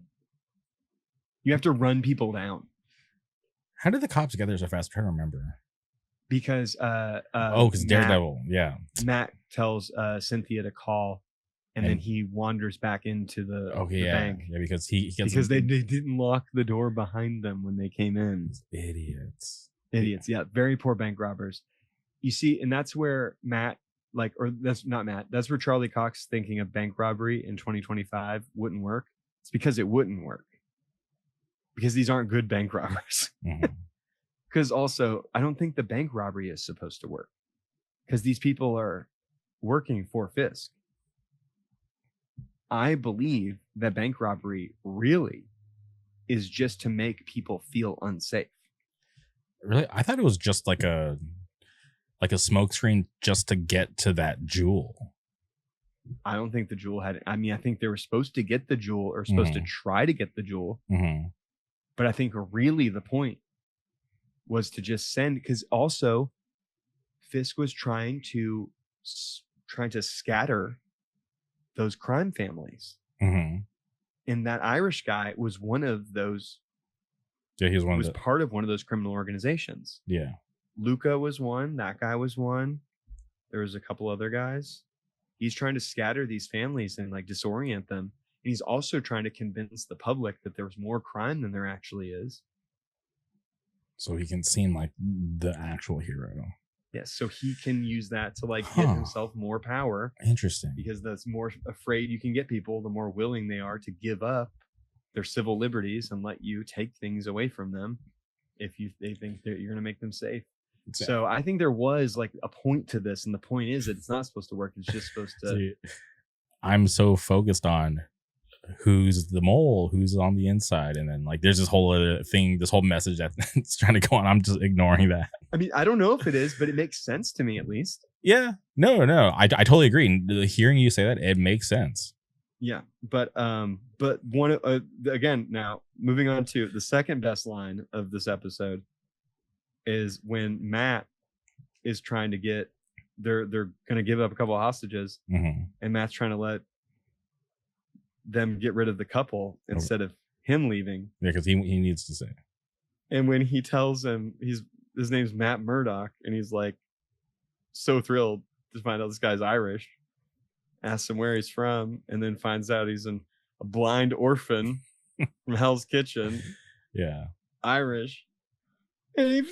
you have to run people down. How did the cops get there so fast? I'm trying to remember. Because because Daredevil, yeah. Matt tells Cynthia to call, and then he wanders back into the bank. Yeah, because because they didn't lock the door behind them when they came in. Idiots. Yeah, very poor bank robbers. You see, and that's where that's not Matt. That's where Charlie Cox thinking of bank robbery in 2025 wouldn't work. It's because it wouldn't work. Because these aren't good bank robbers. Because also, I don't think the bank robbery is supposed to work. Because these people are working for Fisk. I believe that bank robbery really is just to make people feel unsafe. Really? I thought it was just like a smoke screen just to get to that jewel. I don't think the jewel had. I mean, I think they were supposed to get the jewel or supposed to try to get the jewel. But I think really the point was to just send, because also Fisk was trying to scatter those crime families. And that Irish guy was one of those. Yeah, he was part of one of those criminal organizations. Yeah. Luca was one. That guy was one. There was a couple other guys. He's trying to scatter these families and disorient them. And he's also trying to convince the public that there's more crime than there actually is. So he can seem like the actual hero. Yes, so he can use that to get himself more power. Interesting. Because the more afraid you can get people, the more willing they are to give up their civil liberties and let you take things away from them if they think that you're going to make them safe. So I think there was like a point to this, and the point is that it's not supposed to work. It's just supposed to. See, I'm so focused on who's the mole, who's on the inside, and then like there's this whole other thing, this whole message that's trying to go on. I'm just ignoring that. I mean, I don't know if it is, but it makes sense to me at least. Yeah, no, I totally agree. Hearing you say that, it makes sense. Yeah, but one again, now moving on to the second best line of this episode is when Matt is trying to get they're going to give up a couple of hostages, and Matt's trying to let them get rid of the couple instead of him leaving. Yeah, because he needs to say. And when he tells him his name's Matt Murdock, and he's like so thrilled to find out this guy's Irish, asks him where he's from, and then finds out he's a blind orphan from Hell's Kitchen. Yeah, Irish. And he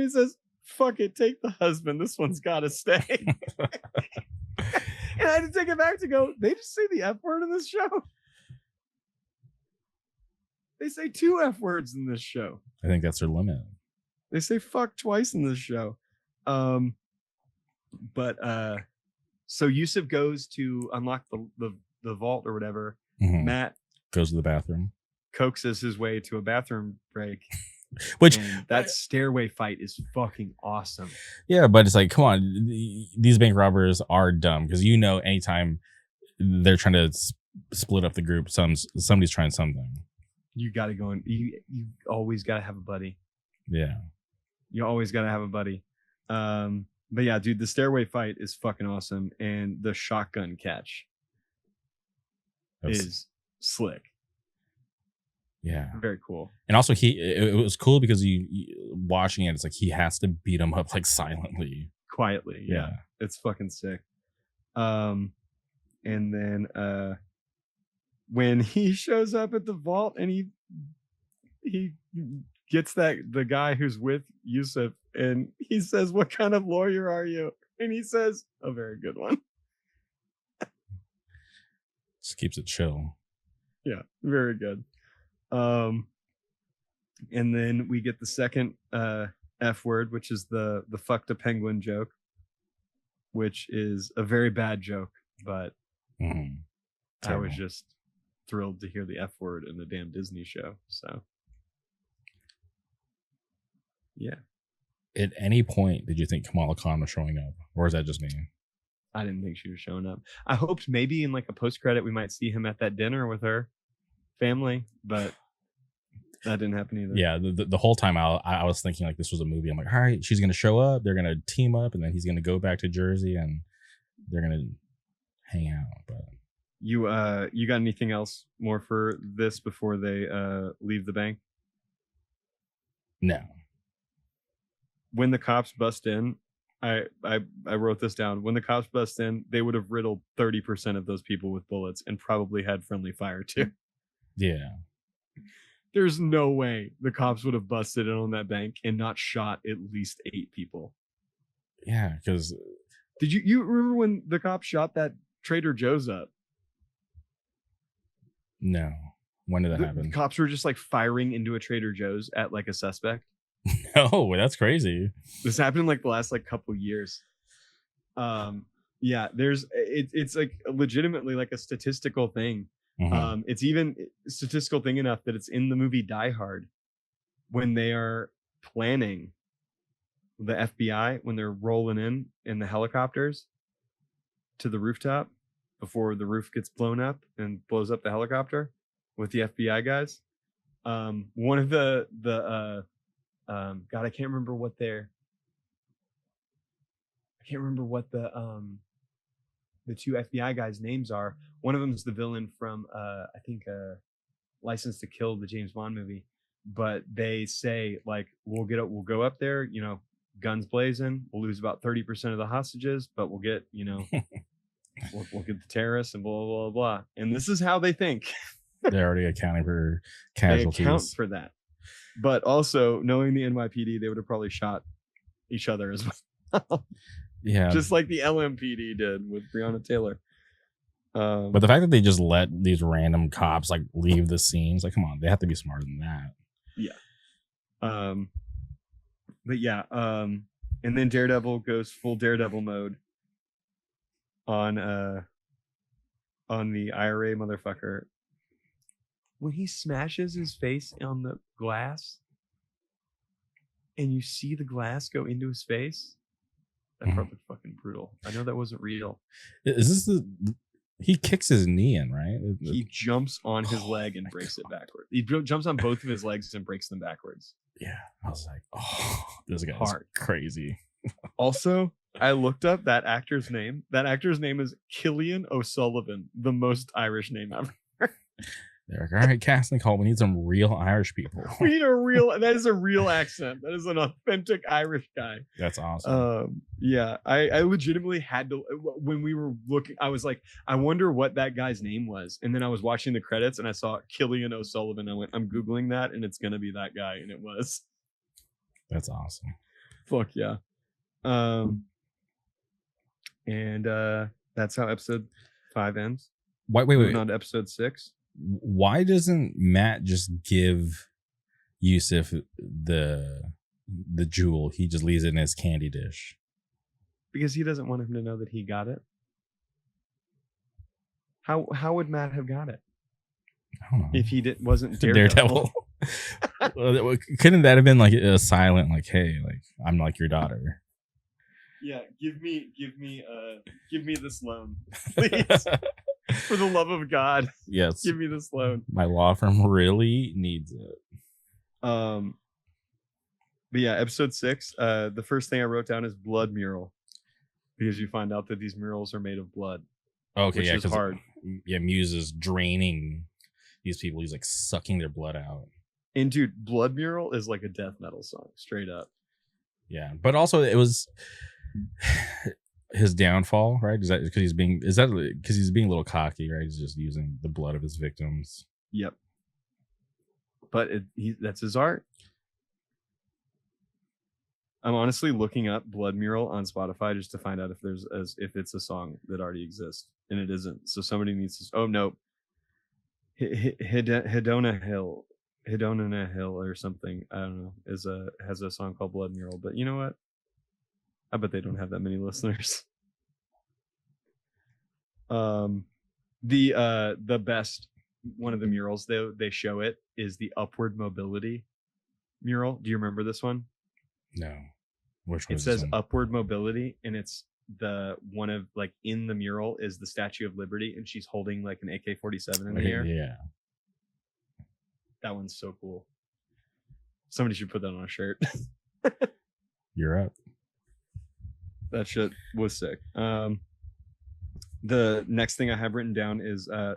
says, "Fuck it, take the husband. This one's got to stay." And I had to take it back to go, they just say the F word in this show? They say 2 F words in this show. I think that's their limit. They say fuck twice in this show. So Yusuf goes to unlock the vault or whatever. Matt goes to the bathroom, coaxes his way to a bathroom break. Which that stairway fight is fucking awesome. Yeah, but it's like, come on, these bank robbers are dumb because anytime they're trying to split up the group, somebody's trying something. You got to go in. You always got to have a buddy. Yeah, you always got to have a buddy. But yeah, dude, the stairway fight is fucking awesome, and the shotgun catch is slick. Yeah, very cool. And also, it was cool because you watching it, it's like he has to beat him up like silently, quietly. Yeah, it's fucking sick. And then when he shows up at the vault and he gets the guy who's with Yusuf, and he says, "What kind of lawyer are you?" And he says, "A very good one." Just keeps it chill. Yeah, very good. And then we get the second F word, which is the fucked a penguin joke, which is a very bad joke, but I was just thrilled to hear the F word in the damn Disney show. So yeah. At any point did you think Kamala Khan was showing up, or is that just me? I didn't think she was showing up. I hoped maybe in like a post credit we might see him at that dinner with her family, but that didn't happen either. Yeah, the whole time I was thinking like this was a movie. I'm like, all right, she's gonna show up, they're gonna team up, and then he's gonna go back to Jersey and they're gonna hang out. But you got anything else more for this before they leave the bank? No. When the cops bust in, I wrote this down. When the cops bust in, they would have riddled 30% of those people with bullets and probably had friendly fire too. Yeah. There's no way the cops would have busted in on that bank and not shot at least 8 people. Yeah, because did you remember when the cops shot that Trader Joe's up? No. When did that happen? The cops were just like firing into a Trader Joe's at like a suspect. No, that's crazy. This happened in like the last like couple years. Yeah, it's like legitimately like a statistical thing. It's even statistical thing enough that it's in the movie Die Hard when they are planning the FBI, when they're rolling in the helicopters to the rooftop before the roof gets blown up and blows up the helicopter with the FBI guys. One of the God, I can't remember what the 2 FBI guys' names are. One of them is the villain from I think License to Kill, the James Bond movie. But they say like we'll go up there, you know, guns blazing. We'll lose about 30% of the hostages, but we'll get, you know, we'll get the terrorists and blah blah blah. And this is how they think. They're already accounting for casualties. They account for that. But also, knowing the NYPD, they would have probably shot each other as well. Yeah. Just like the LMPD did with Breonna Taylor. But the fact that they just let these random cops like leave the scenes, like, come on, they have to be smarter than that. Yeah. But yeah, and then Daredevil goes full Daredevil mode on the IRA motherfucker. When he smashes his face on the glass and you see the glass go into his face, that part looked fucking brutal. I know that wasn't real. Is this he kicks his knee in, right? He jumps on his leg and breaks it backwards. He jumps on both of his legs and breaks them backwards. Yeah, I was like, oh, this guy's Hard. crazy. Also, I looked up that actor's name. That actor's name is Killian O'Sullivan, the most Irish name ever. They're like, all right, casting call. We need some real Irish people. We need a real. That is a real accent. That is an authentic Irish guy. That's awesome. Yeah, I legitimately had to. When we were looking, I was like, I wonder what that guy's name was. And then I was watching the credits and I saw Killian O'Sullivan. I went, I'm googling that, and it's gonna be that guy, and it was. That's awesome. Fuck yeah. And that's how episode 5 ends. Wait. Moving on to episode 6. Why doesn't Matt just give Yusuf the jewel? He just leaves it in his candy dish. Because he doesn't want him to know that he got it. How would Matt have got it? I don't know. If he wasn't Daredevil. Well, couldn't that have been like a silent, like, hey, like, I'm like your daughter? Yeah, give me this loan, please. For the love of God. Yes. Give me this loan. My law firm really needs it. But yeah, episode 6. The first thing I wrote down is blood mural, because you find out that these murals are made of blood. Okay, which yeah, is hard. Yeah, Muse is draining these people. He's like sucking their blood out. And dude, blood mural is like a death metal song, straight up. Yeah, but also it was his downfall, right? Is that because he's being a little cocky, right? He's just using the blood of his victims. Yep. But that's his art. I'm honestly looking up blood mural on Spotify just to find out if it's a song that already exists, and it isn't. So somebody needs to. Oh no, Hedona Hill or something. I don't know. Has a song called Blood Mural, but you know what? I bet they don't have that many listeners. The best one of the murals they show it is the Upward Mobility mural. Do you remember this one? No. Which one? It says Upward Mobility, and it's the one of like in the mural is the Statue of Liberty, and she's holding like an AK-47 in the air. Yeah. That one's so cool. Somebody should put that on a shirt. You're up. That shit was sick. The next thing I have written down is a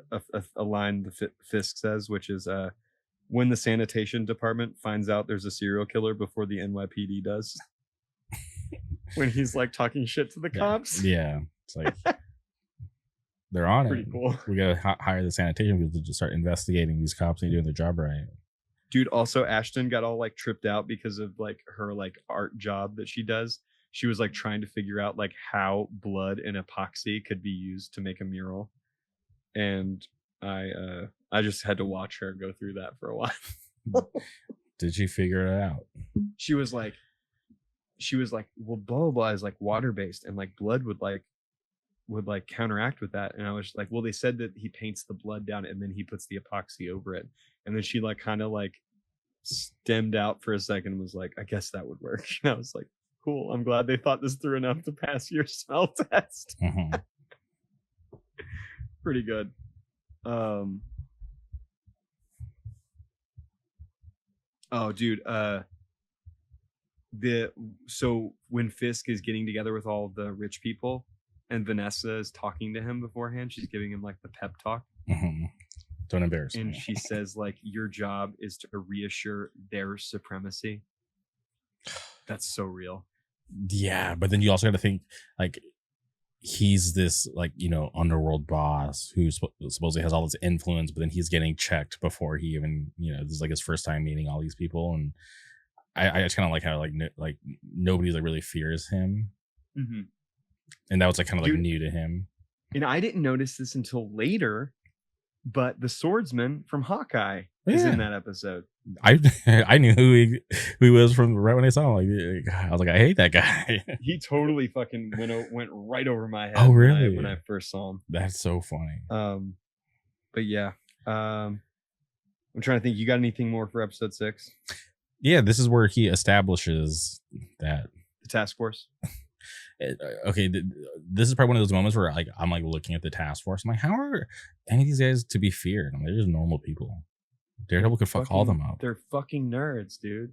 line the Fisk says, which is when the sanitation department finds out there's a serial killer before the NYPD does. When he's like talking shit to the cops. Yeah. It's like they're on Pretty it. Cool. We gotta hire the sanitation people to just start investigating these cops and doing their job right. Dude, also Ashton got all like tripped out because of like her like art job that she does. She was like trying to figure out like how blood and epoxy could be used to make a mural. And I just had to watch her go through that for a while. Did she figure it out? She was like, well, blah blah blah is like water based, and like blood would counteract with that. And I was like, well, they said that he paints the blood down and then he puts the epoxy over it. And then she like kind of like stemmed out for a second and was like, I guess that would work. And I was like, cool, I'm glad they thought this through enough to pass your smell test. Mm-hmm. Pretty good. Oh dude, so when Fisk is getting together with all the rich people and Vanessa is talking to him beforehand, she's giving him like the pep talk. Mm-hmm. Don't embarrass me. And she says like, your job is to reassure their supremacy. That's so real. Yeah, but then you also got to think like he's this like, you know, underworld boss who supposedly has all this influence, but then he's getting checked before he even, you know, this is like his first time meeting all these people. And I just kind of like how like nobody like really fears him. And that was like kind of like new to him. And I didn't notice this until later, but the swordsman from Hawkeye is in that episode. I knew who he was from right when I saw him. Like, I was like, I hate that guy. He totally fucking went right over my head. Oh, really? When I first saw him. That's so funny. But yeah, I'm trying to think. You got anything more for episode 6? Yeah, this is where he establishes that the task force. Okay, this is probably one of those moments where like I'm like looking at the task force. I'm like, how are any of these guys to be feared? I'm like, they're just normal people. Daredevil could fuck all them up. They're fucking nerds, dude.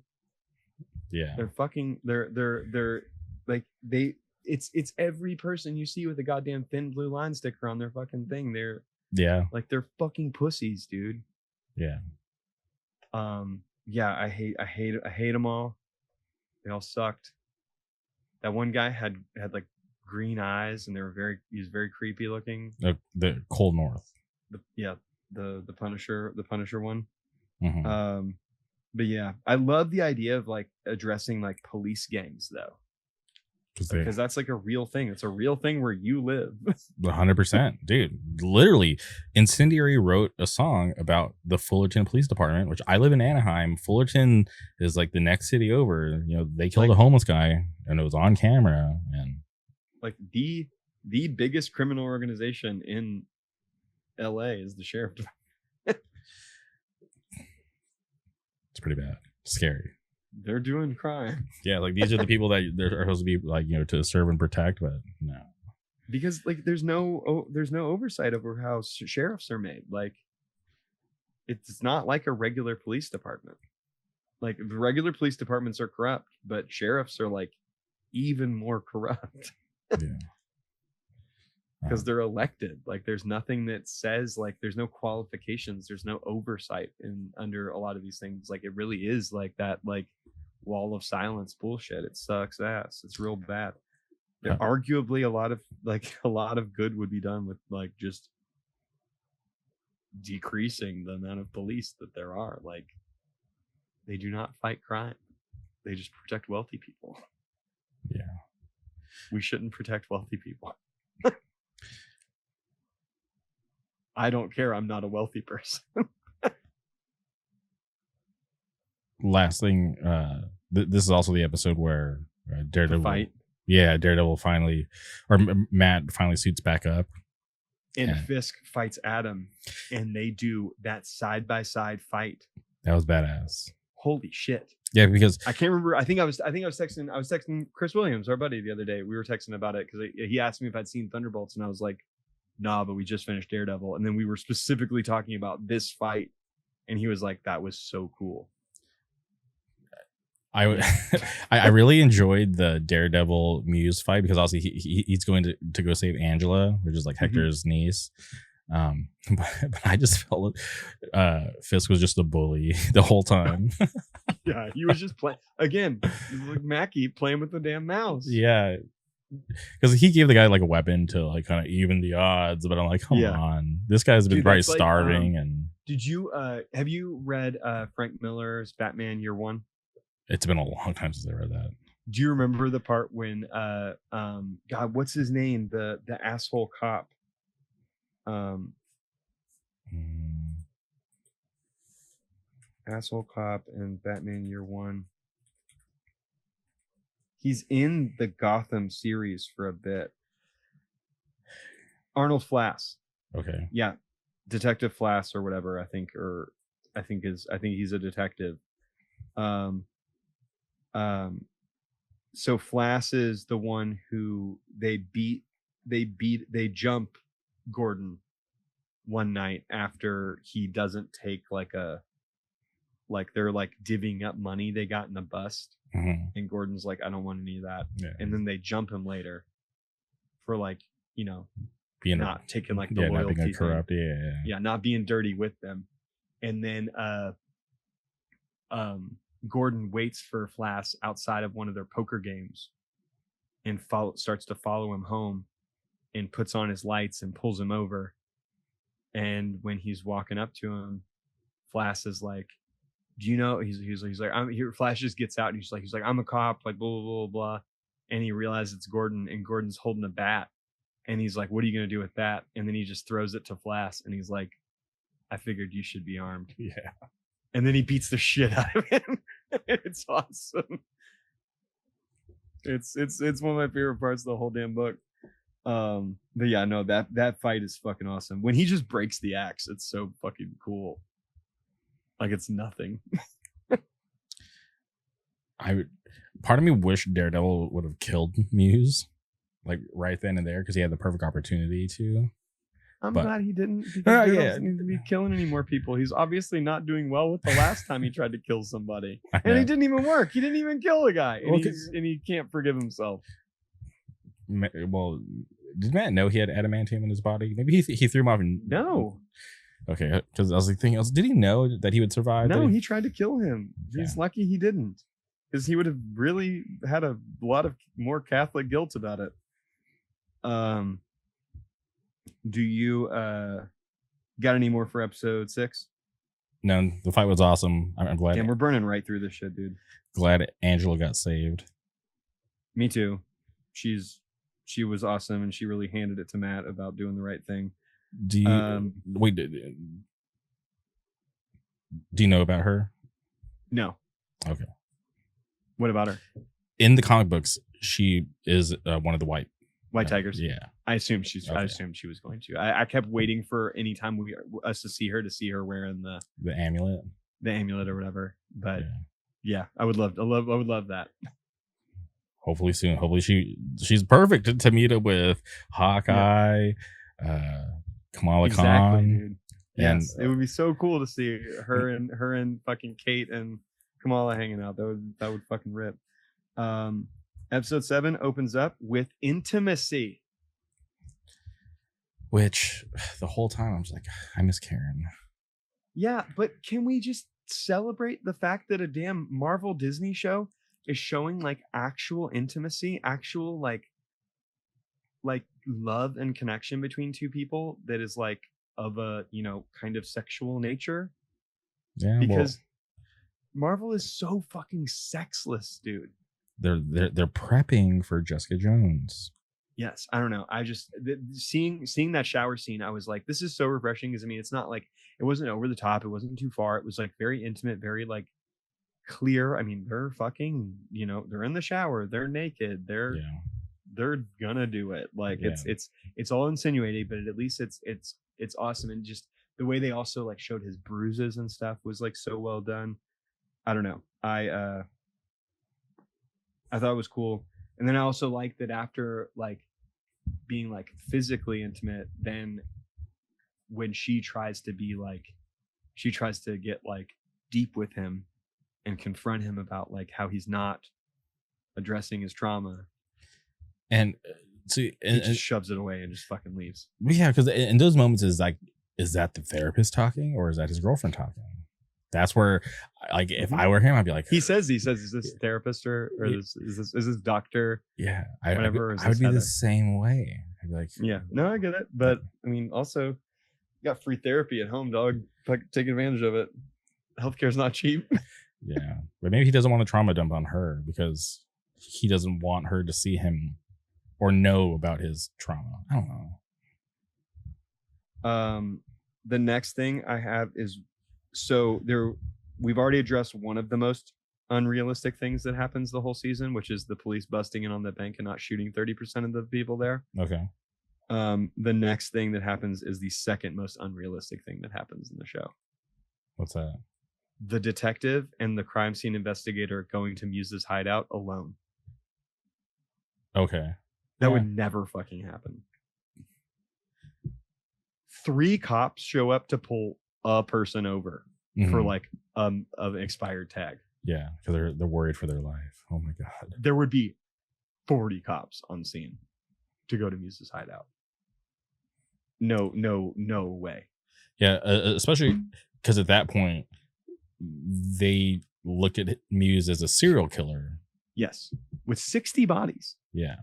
Yeah, they're fucking. They're like they. It's every person you see with a goddamn thin blue line sticker on their fucking thing. They're like they're fucking pussies, dude. Yeah. Yeah, I hate them all. They all sucked. That one guy had like green eyes, and he was very creepy looking. The Cold North. The Punisher one. Mm-hmm. But yeah, I love the idea of like addressing like police gangs though, because that's like a real thing. It's a real thing where you live. 100%, dude. Literally, Incendiary wrote a song about the Fullerton Police Department, which I live in Anaheim. Fullerton is like the next city over. You know, they killed a homeless guy, and it was on camera. And like the biggest criminal organization in LA is the sheriff department. It's pretty bad. Scary. They're doing crime. Yeah, like these are the people that they're supposed to be like, you know, to serve and protect, but no. Because like there's no oversight over how sheriffs are made. Like it's not like a regular police department. Like the regular police departments are corrupt, but sheriffs are like even more corrupt. Yeah. Because they're elected. Like there's nothing that says like there's no qualifications, there's no oversight in under a lot of these things. Like it really is like that like wall of silence bullshit. It sucks ass. It's real bad. Arguably a lot of good would be done with like just decreasing the amount of police that there are. Like they do not fight crime. They just protect wealthy people. Yeah. We shouldn't protect wealthy people. I don't care. I'm not a wealthy person. Last thing, this is also the episode where Daredevil fight. Yeah, Daredevil finally, or Matt finally suits back up. And Fisk fights Adam, and they do that side by side fight. That was badass. Holy shit. Yeah, because I can't remember. I think I was texting Chris Williams, our buddy, the other day. We were texting about it because he asked me if I'd seen Thunderbolts, and I was like, nah, but we just finished Daredevil. And then we were specifically talking about this fight, and he was like, that was so cool. I really enjoyed the Daredevil Muse fight because also he's going to go save Angela, which is like Hector's niece. But I just felt Fisk was just a bully the whole time. Yeah, he was just playing again, like Mackie playing with the damn mouse. Yeah, because he gave the guy like a weapon to like kind of even the odds, but I'm like, come on, this guy's been probably starving. Like, and did you have you read Frank Miller's Batman Year One? It's been a long time since I read that. Do you remember the part when God, what's his name? The asshole cop. Asshole cop in Batman Year One. He's in the Gotham series for a bit. Arnold Flass. Okay. Yeah. Detective Flass or whatever, I think he's a detective. So Flass is the one who they jump Gordon one night after he doesn't take they're like divvying up money they got in a bust. Mm-hmm. And Gordon's like, I don't want any of that. Yeah. And then they jump him later for like, you know, being not taking like the loyalty not being corrupt. Thing. Yeah, not being dirty with them. And then Gordon waits for Flass outside of one of their poker games and starts to follow him home and puts on his lights and pulls him over. And when he's walking up to him, Flass is like, do you know, he's like, I'm here. Flash just gets out and he's like, I'm a cop, like blah, blah, blah, blah. And he realizes it's Gordon, and Gordon's holding a bat. And he's like, what are you going to do with that? And then he just throws it to Flass, and he's like, I figured you should be armed. Yeah. And then he beats the shit out of him. It's awesome. It's one of my favorite parts of the whole damn book. But yeah, no, that fight is fucking awesome. When he just breaks the axe, it's so fucking cool. Like it's nothing. Part of me wished Daredevil would have killed Muse, like right then and there, because he had the perfect opportunity to. I'm But- glad he didn't. Because Daredevil yeah. doesn't need to be killing any more people. He's obviously not doing well with the last time he tried to kill somebody, I and know. he didn't even work. He didn't even kill the guy, and, Well, and he can't forgive himself. Well, did Matt know he had adamantium in his body? Maybe he threw him off. No, Okay, because I was like thinking, did he know that he would survive? no, That he tried to kill him. He's lucky he didn't, because he would have really had a lot of more Catholic guilt about it. Do you got any more for episode 6? No, the fight was awesome. I'm glad. Damn, we're burning right through this shit, dude. Glad Angela got saved. Me too. She was awesome, and she really handed it to Matt about doing the right thing. Do you wait? Do you know about her? No. Okay. What about her? In the comic books, she is one of the white Tigers. Yeah. I assumed I Okay. assumed she was going to. I kept waiting for any time us to see her wearing The amulet. the amulet or whatever. But Yeah. yeah, I would love that. Hopefully soon. Hopefully she's perfect to meet up with Hawkeye, Kamala Khan. Dude. And Yes, it would be so cool to see her and fucking Kate and Kamala hanging out. That would fucking rip. Episode 7 opens up with intimacy. which the whole time I was like, I miss Karen. Yeah, but can we just celebrate the fact that a damn Marvel Disney show is showing like actual intimacy, actual like love and connection between two people that is like of a, kind of sexual nature? Yeah, Because Marvel is so fucking sexless, dude. they're prepping for Jessica Jones. Yes, I don't know. I just seeing that shower scene, I was like, this is so refreshing. Because I mean, it's not like it wasn't over the top, it wasn't too far. It was like very intimate, very like clear. I mean, they're fucking, they're in the shower, they're naked, they're gonna do it. Like it's all insinuating, but at least it's awesome. And just the way they also like showed his bruises and stuff was like so well done. I don't know. I thought it was cool. And then I also liked that after like being like physically intimate, then when she tries to get like deep with him and confront him about like how he's not addressing his trauma, And see, he just shoves it away and just fucking leaves. yeah, because in those moments is that the therapist talking or is that his girlfriend talking? That's where, like, if I were him, I'd be like, He says, is this therapist or is this doctor? yeah, Whatever, I would be the same way. I'd be like, Yeah, no, I get it, but I mean, also, you got free therapy at home, dog. Take advantage of it. Healthcare's not cheap. yeah, but maybe he doesn't want to trauma dump on her because he doesn't want her to see him or know about his trauma. I don't know. The next thing I have is, so we've already addressed one of the most unrealistic things that happens the whole season, which is the police busting in on the bank and not shooting 30% of the people there. Okay. The next thing that happens is the second most unrealistic thing that happens in the show. What's that? The detective and the crime scene investigator going to Muse's hideout alone. Okay. That would never fucking happen. 3 cops show up to pull a person over for like an expired tag. Yeah, because they're worried for their life. Oh my god. There would be 40 cops on scene to go to Muse's hideout. No way. Yeah, especially because at that point they looked at Muse as a serial killer. Yes, with 60 bodies. Yeah.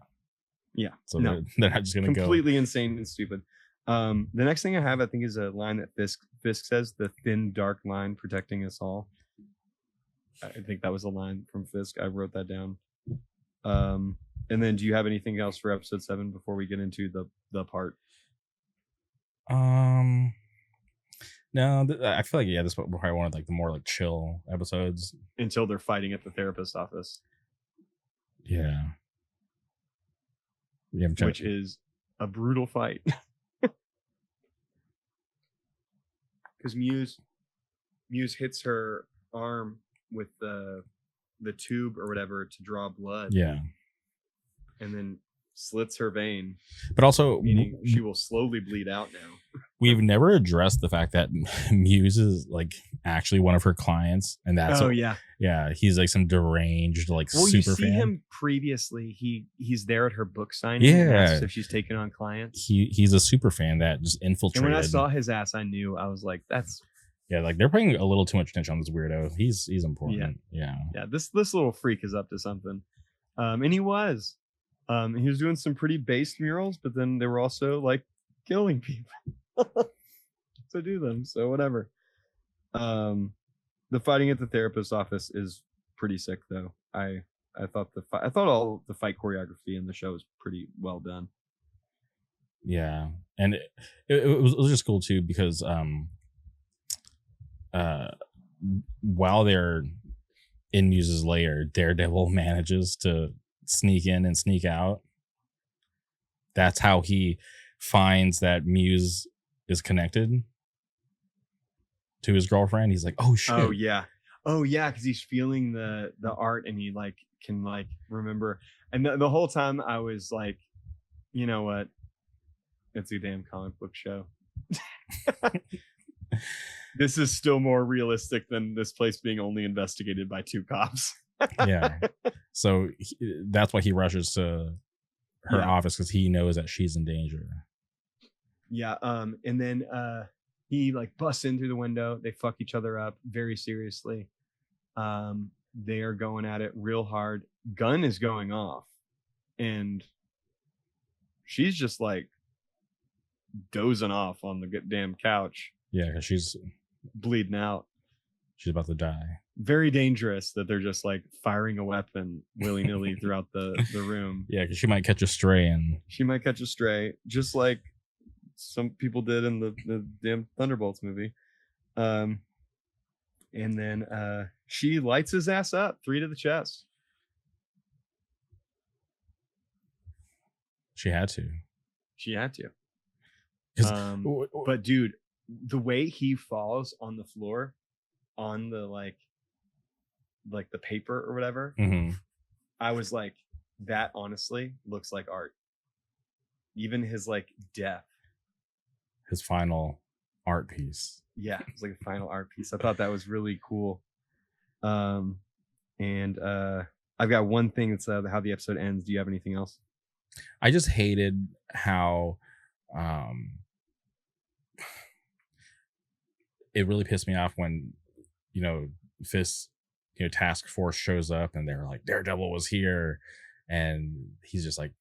So no, they're not just gonna completely insane and stupid. The next thing I have, I think, is a line that Fisk says, "The thin, dark line protecting us all." I think that was a line from Fisk. I wrote that down. And then, do you have anything else for episode 7 before we get into the part? No, I feel like this was probably one of like the more like chill episodes. Until they're fighting at the therapist's office, Yeah. which is a brutal fight. Because Muse hits her arm with the tube or whatever to draw blood. Yeah. And then slits her vein. But also, meaning she will slowly bleed out now. We've never addressed the fact that Muse is like actually one of her clients, and that's yeah, he's like some deranged like super you see fan. him previously. He's there at her book signing. Yeah, if she's taking on clients. He's a super fan that just infiltrated. And when I saw his ass, I knew. I was like, that's. Yeah, like they're paying a little too much attention on this weirdo. He's important. Yeah. This little freak is up to something, and he was doing some pretty based murals, but then they were also like killing people to do them. So whatever. The fighting at the therapist's office is pretty sick, though. I thought all the fight choreography in the show was pretty well done. Yeah, and it was just cool too because while they're in Muse's lair, Daredevil manages to sneak in and sneak out. That's how he finds that Muse is connected to his girlfriend. He's like, oh shit. Oh yeah, because he's feeling the art and he like can like remember. And the whole time I was like, you know what? It's a damn comic book show. This is still more realistic than this place being only investigated by two cops. Yeah. So that's why he rushes to her office, because he knows that she's in danger. Yeah. And then he like busts in through the window. They fuck each other up very seriously. They are going at it real hard. Gun is going off. And she's just like dozing off on the damn couch. Yeah, because she's bleeding out. She's about to die. Very dangerous that they're just like firing a weapon willy-nilly throughout the room. Yeah, because she might catch a stray. She might catch a stray, just like some people did in the damn Thunderbolts movie. And then she lights his ass up, 3 to the chest. She had to. But dude, the way he falls on the floor, on the like the paper or whatever, I was like, that honestly looks like art. Even his like death, his final art piece. Yeah, it was like a final art piece. I thought that was really cool. And I've got one thing that's how the episode ends. Do you have anything else? I just hated how it really pissed me off when, Fisk, task force shows up and they're like, Daredevil was here, and he's just like,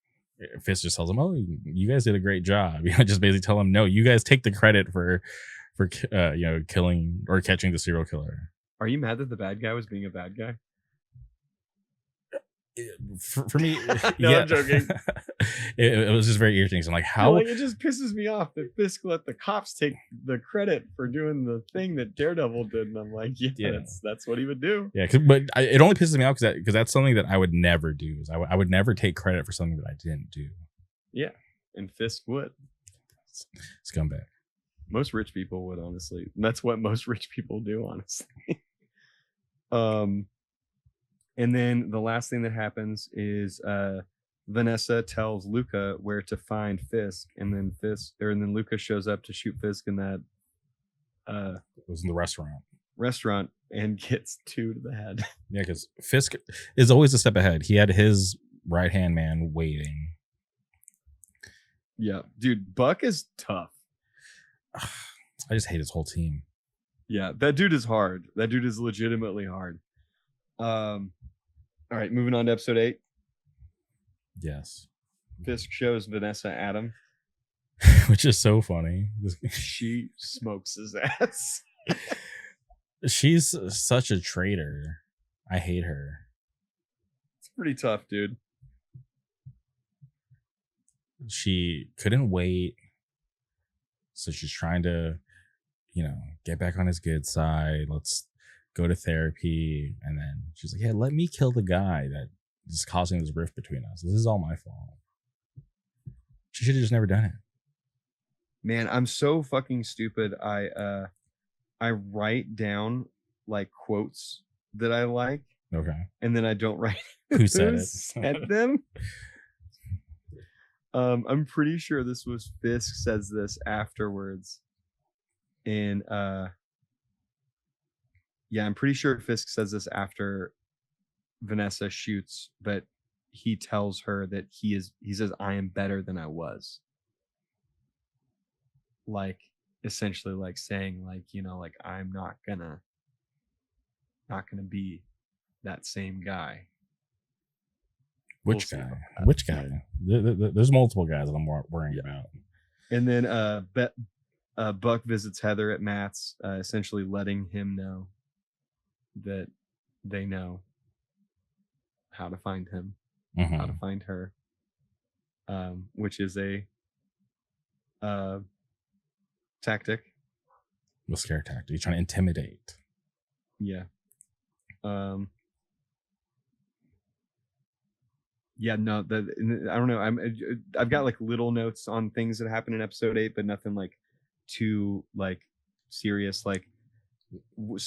Fisk just tells him, oh, you guys did a great job. Just basically tell him, no, you guys take the credit for killing or catching the serial killer. Are you mad that the bad guy was being a bad guy? For me, no, yeah. I'm joking. It was just very irritating. So I'm like, how? It just pisses me off that Fisk let the cops take the credit for doing the thing that Daredevil did, and I'm like, that's what he would do. Yeah, but it only pisses me off because that's something that I would never do. Is I would never take credit for something that I didn't do. Yeah, and Fisk would. Scumbag. Most rich people would, honestly. That's what most rich people do, honestly. And then the last thing that happens is Vanessa tells Luca where to find Fisk, and then Luca shows up to shoot Fisk in that it was in the restaurant and gets 2 to the head. Yeah, because Fisk is always a step ahead. He had his right hand man waiting. Yeah, dude, Buck is tough. I just hate his whole team. Yeah, that dude is hard. That dude is legitimately hard. All right, moving on to episode 8. Yes. Fisk shows Vanessa Adam. Which is so funny. She smokes his ass. She's such a traitor. I hate her. It's pretty tough, dude. She couldn't wait. So she's trying to get back on his good side. Let's go to therapy. And then she's like, yeah, let me kill the guy that is causing this rift between us. This is all my fault. She should have just never done it. Man, I'm so fucking stupid. I write down like quotes that I like, Okay. and then I don't write Who said it? said them. I'm pretty sure this was Fisk says this afterwards. And yeah, I'm pretty sure Fisk says this after Vanessa shoots, but he tells her that he says, I am better than I was. Like essentially like saying like, like I'm not gonna be that same guy. Which guy? Which guy? There's multiple guys that I'm worrying about. And then Buck visits Heather at Matt's, essentially letting him know that they know how to find him, how to find her, which is a tactic. The scare tactic. He's trying to intimidate. Yeah. Yeah, no, I don't know. I've got like little notes on things that happen in episode 8, but nothing like too like serious. Like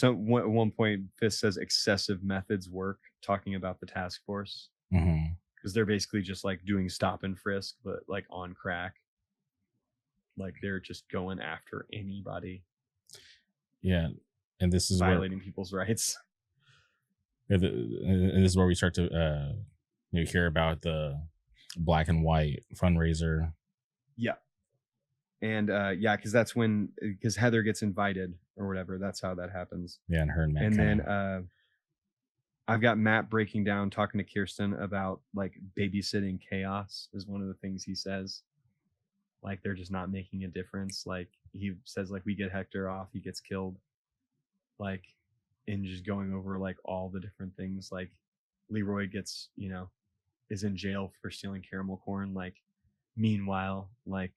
at one point, Fisk says excessive methods work, talking about the task force, because they're basically just like doing stop and frisk, but like on crack. Like they're just going after anybody. Yeah, and this is violating people's rights. And this is where we start to hear about the black and white fundraiser. Yeah. And because that's because Heather gets invited or whatever. That's how that happens. Yeah, and her and Matt. And then I've got Matt breaking down, talking to Kirsten about like babysitting chaos is one of the things he says. Like they're just not making a difference. Like he says, like we get Hector off, he gets killed. Like, and just going over like all the different things. Like Leroy gets, is in jail for stealing caramel corn. Like meanwhile, like,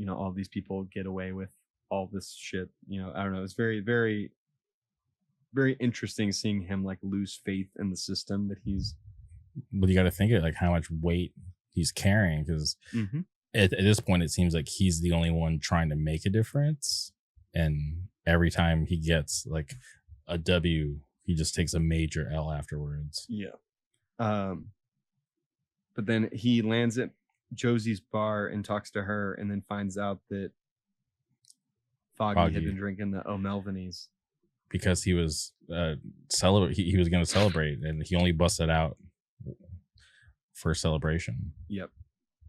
all these people get away with all this shit. I don't know. It's very, very, very interesting seeing him like lose faith in the system that he's. But you got to think of like how much weight he's carrying, because at this point it seems like he's the only one trying to make a difference, and every time he gets like a W, he just takes a major L afterwards. Yeah. But then he lands at Josie's bar and talks to her, and then finds out that Foggy had been drinking the O'Melvinies because he was he was going to celebrate, and he only busted out for celebration. Yep.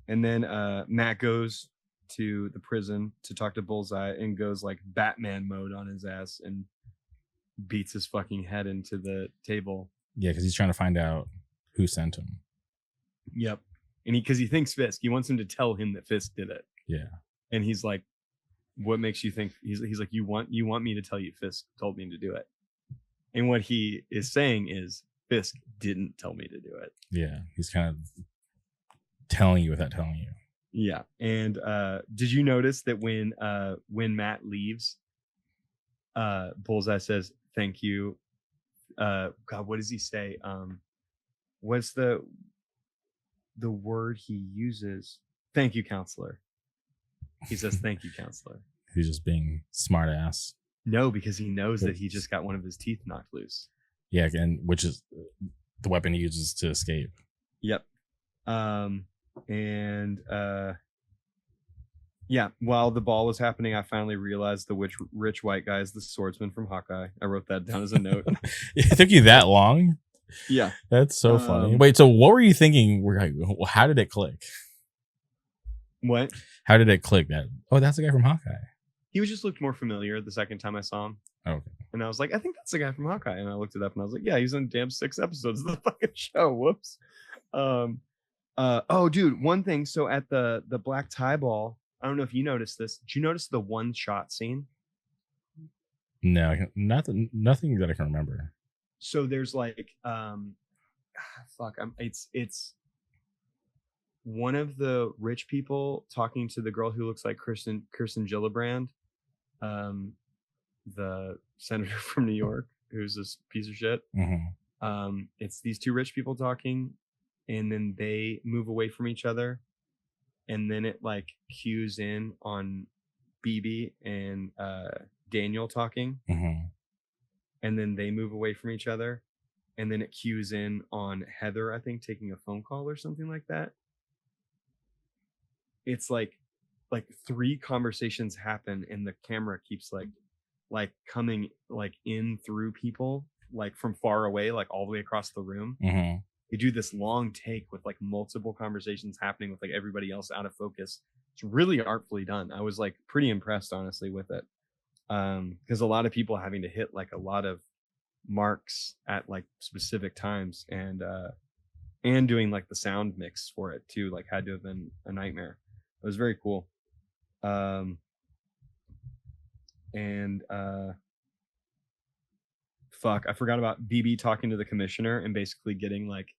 And then Matt goes to the prison to talk to Bullseye and goes like Batman mode on his ass and beats his fucking head into the table. Yeah, because he's trying to find out who sent him. Yep. And because he thinks Fisk, he wants him to tell him that Fisk did it. Yeah. And he's like, what makes you think? He's like, you want me to tell you Fisk told me to do it. And what he is saying is Fisk didn't tell me to do it. Yeah. He's kind of telling you without telling you. Yeah. And did you notice that when Matt leaves, Bullseye says, thank you. God, what does he say? What's the word he uses? Thank you, counselor. He says, thank you, counselor. He's just being smart ass. No, because he knows that he just got one of his teeth knocked loose. Yeah, and which is the weapon he uses to escape. Yep. Yeah, while the ball was happening, I finally realized the rich white guy is the swordsman from Hawkeye. I wrote that down as a note. It took you that long? Yeah. That's so funny. Wait, so what were you thinking? How did it click? What? How did it click that? Oh, that's the guy from Hawkeye. He just looked more familiar the second time I saw him. Okay. And I was like, I think that's the guy from Hawkeye. And I looked it up and I was like, yeah, he's in damn 6 episodes of the fucking show. Whoops. Oh, dude, one thing. So at the black tie ball, I don't know if you noticed this. Did you notice the one shot scene? No, nothing that I can remember. So there's like, it's one of the rich people talking to the girl who looks like Kirsten Gillibrand. the senator from New York, who's this piece of shit. It's these two rich people talking, and then they move away from each other, and then it like cues in on BB and Daniel talking, and then they move away from each other, and then it cues in on Heather, I think, taking a phone call or something like that. It's like 3 conversations happen, and the camera keeps like coming like in through people, like from far away, like all the way across the room. They do this long take with like multiple conversations happening with like everybody else out of focus. It's really artfully done. I was like pretty impressed, honestly, with it. Because a lot of people having to hit like a lot of marks at like specific times, and doing like the sound mix for it too, like had to have been a nightmare. It was very cool. Fuck, I forgot about BB talking to the commissioner and basically getting like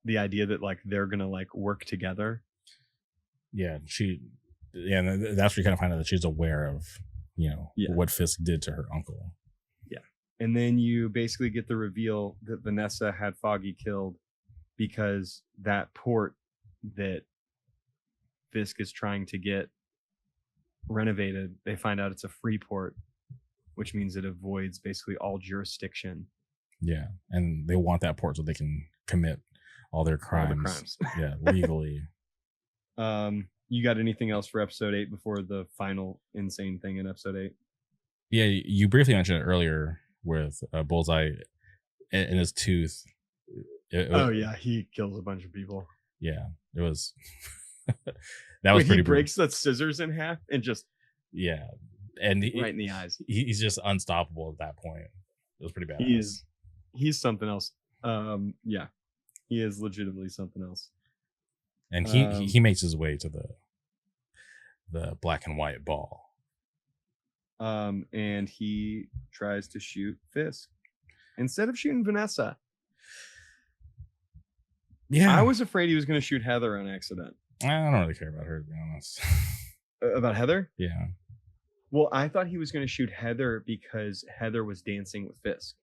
the idea that like they're gonna like work together. Yeah, and that's where you kind of find out that she's aware of, what Fisk did to her uncle. Yeah. And then you basically get the reveal that Vanessa had Foggy killed because that port that Fisk is trying to get renovated, they find out it's a free port, which means it avoids basically all jurisdiction. Yeah, and they want that port so they can commit all their crimes. Yeah, legally. You got anything else for episode 8 before the final insane thing in episode 8? Yeah, you briefly mentioned it earlier with Bullseye in his tooth. Yeah, he kills a bunch of people. Yeah, it was. That was pretty. He breaks the scissors in half and just. Yeah, and right in the eyes. He's just unstoppable at that point. It was pretty bad. He's something else. Yeah, he is legitimately something else. And he makes his way to the black and white ball. And he tries to shoot Fisk instead of shooting Vanessa. Yeah, I was afraid he was going to shoot Heather on accident. I don't really care about her, to be honest. About Heather? Yeah. Well, I thought he was going to shoot Heather because Heather was dancing with Fisk.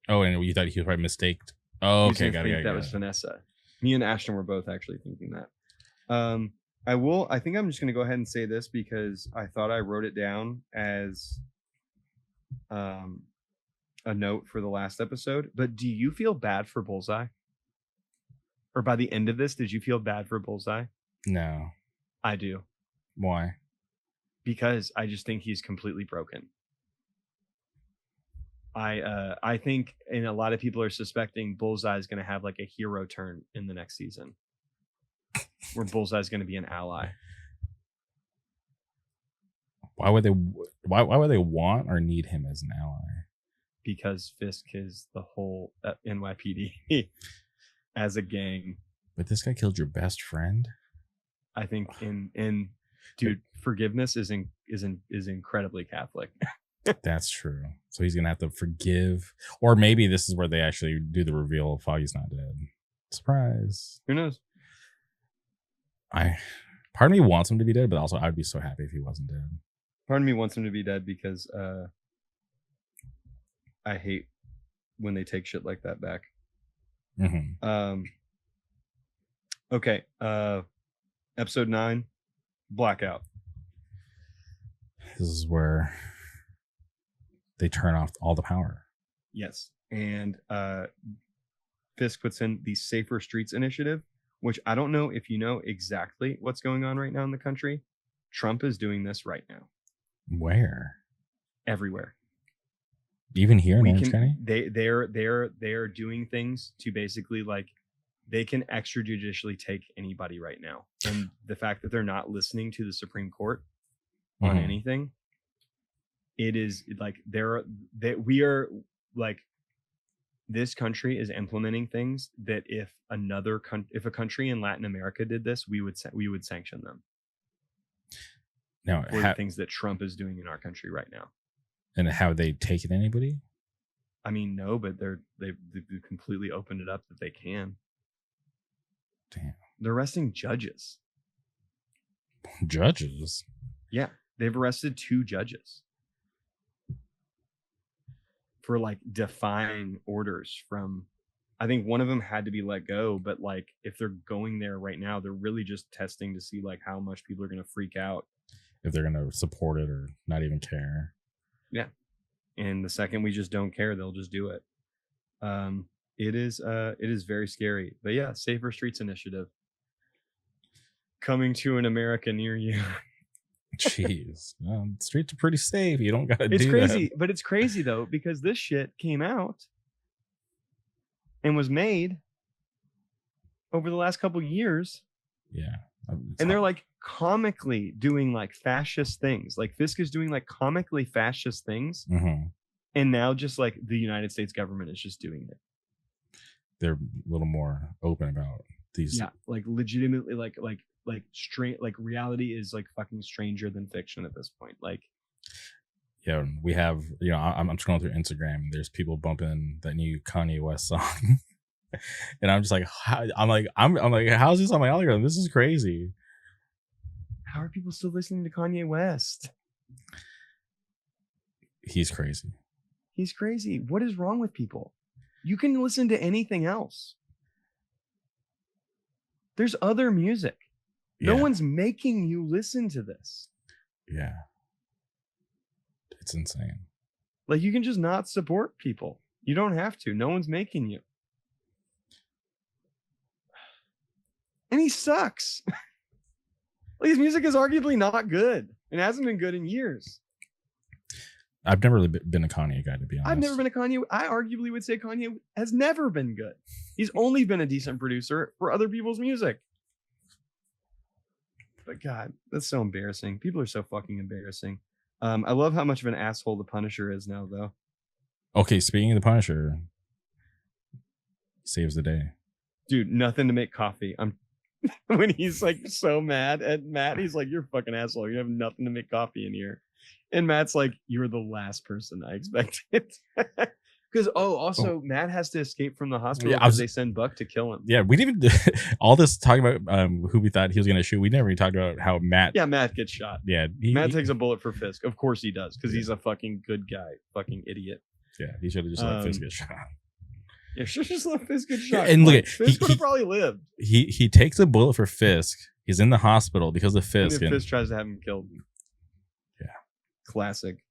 Oh, and you thought he was probably mistaked. Oh, okay, got it. That was Vanessa. Me and Ashton were both actually thinking that. I think I'm just going to go ahead and say this because I thought I wrote it down as a note for the last episode. But do you feel bad for Bullseye? Or by the end of this, did you feel bad for Bullseye? No. I do. Why? Because I just think he's completely broken. I think, and a lot of people are suspecting Bullseye is going to have like a hero turn in the next season, where Bullseye is going to be an ally. Why would they want or need him as an ally? Because Fisk is the whole NYPD as a gang. But this guy killed your best friend. I think dude, forgiveness is incredibly Catholic. That's true. So he's gonna have to forgive, or maybe this is where they actually do the reveal of Foggy's not dead. Surprise. Who knows? Part of me wants him to be dead, but also I'd be so happy if he wasn't dead. Part of me wants him to be dead because I hate when they take shit like that back. Okay. Episode 9, Blackout. This is where they turn off all the power. Yes. And Fisk puts in the Safer Streets Initiative, which I don't know if you know exactly what's going on right now in the country. Trump is doing this right now. Where? Everywhere. Even here in Orange County? They're doing things to basically like they can extrajudicially take anybody right now. And the fact that they're not listening to the Supreme Court on anything, it is like we are like this country is implementing things that if a country in Latin America did this, we would sanction them. Now, for the things that Trump is doing in our country right now. And have they taken anybody? I mean, no, but they've completely opened it up that they can. Damn. They're arresting judges. Judges? Yeah, they've arrested 2 judges. for like defying orders from. I think one of them had to be let go, but like if they're going there right now, they're really just testing to see like how much people are going to freak out. If they're going to support it or not even care. Yeah. And the second we just don't care, they'll just do it. It is very scary. But yeah, Safer Streets Initiative coming to an America near you. Jeez. Streets are pretty safe. You don't got to do It's crazy, that. but it's crazy though, because this shit came out and was made over the last couple years. Yeah. And they're like comically doing like fascist things. Like Fisk is doing like comically fascist things. Mm-hmm. And now just like the United States government is just doing it. They're a little more open about these. Yeah, like legitimately like straight like reality is like fucking stranger than fiction at this point. Like yeah, we have, you know, I'm scrolling through Instagram and there's people bumping that new Kanye West song. And I'm just like, I'm like, how's this on my algorithm? This is crazy. How are people still listening to Kanye West? He's crazy. He's crazy. What is wrong with people? You can listen to anything else. There's other music. No one's making you listen to this. Yeah. It's insane. Like you can just not support people. You don't have to. No one's making you. And he sucks. Like his music is arguably not good. It hasn't been good in years. I've never really been a Kanye guy, to be honest. I've never been a Kanye. I arguably would say Kanye has never been good. He's only been a decent producer for other people's music. But God, that's so embarrassing. People are so fucking embarrassing. I love how much of an asshole the Punisher is now, though. Okay, speaking of the Punisher, saves the day. Dude, nothing to make coffee. When he's like so mad at Matt, he's like, "You're a fucking asshole. You have nothing to make coffee in here." And Matt's like, "You're the last person I expected." Because Matt has to escape from the hospital because they send Buck to kill him. Yeah, we didn't even all this talking about who we thought he was gonna shoot. We never even talked about how Matt. Yeah, Matt gets shot. Yeah, Matt takes a bullet for Fisk. Of course he does, because he's a fucking good guy, fucking idiot. Yeah, he should have just let Fisk get shot. Yeah, should just let Fisk get shot. And look at Fisk would have probably lived. He takes a bullet for Fisk. He's in the hospital because of Fisk. And Fisk tries to have him killed. Yeah, classic.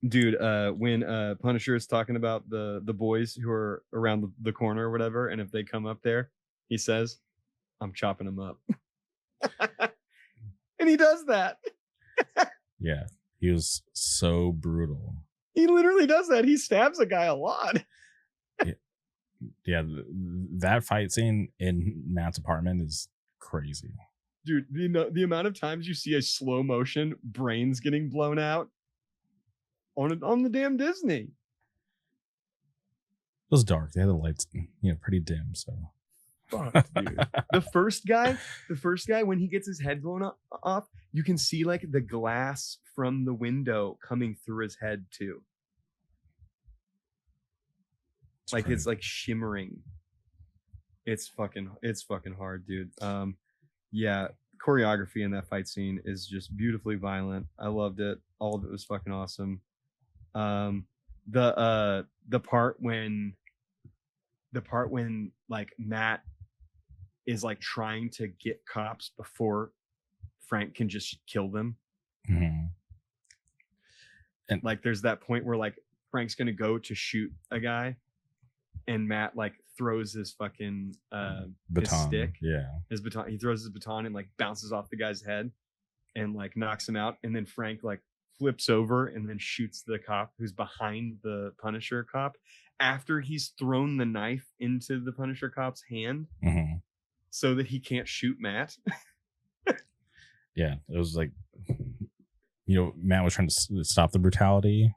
Dude, when Punisher is talking about the boys who are around the corner or whatever, and if they come up there, he says, "I'm chopping them up," and he does that. Yeah, he was so brutal. He literally does that. He stabs a guy a lot. Yeah, that fight scene in Matt's apartment is crazy. Dude, the amount of times you see a slow motion brains getting blown out on the damn Disney. It was dark. They had the lights, pretty dim. So, fuck, dude. The first guy, when he gets his head blown off, you can see like the glass from the window coming through his head too. Like it's like shimmering. It's fucking hard, dude. Yeah, choreography in that fight scene is just beautifully violent. I loved it. All of it was fucking awesome. The part when like Matt is like trying to get cops before Frank can just kill them. Mm-hmm. And like there's that point where like Frank's gonna go to shoot a guy and Matt like throws his fucking baton. His stick. Yeah. His baton. He throws his baton and like bounces off the guy's head and like knocks him out. And then Frank like flips over and then shoots the cop who's behind the Punisher cop after he's thrown the knife into the Punisher cop's hand, mm-hmm. so that he can't shoot Matt. Yeah, it was like, Matt was trying to stop the brutality,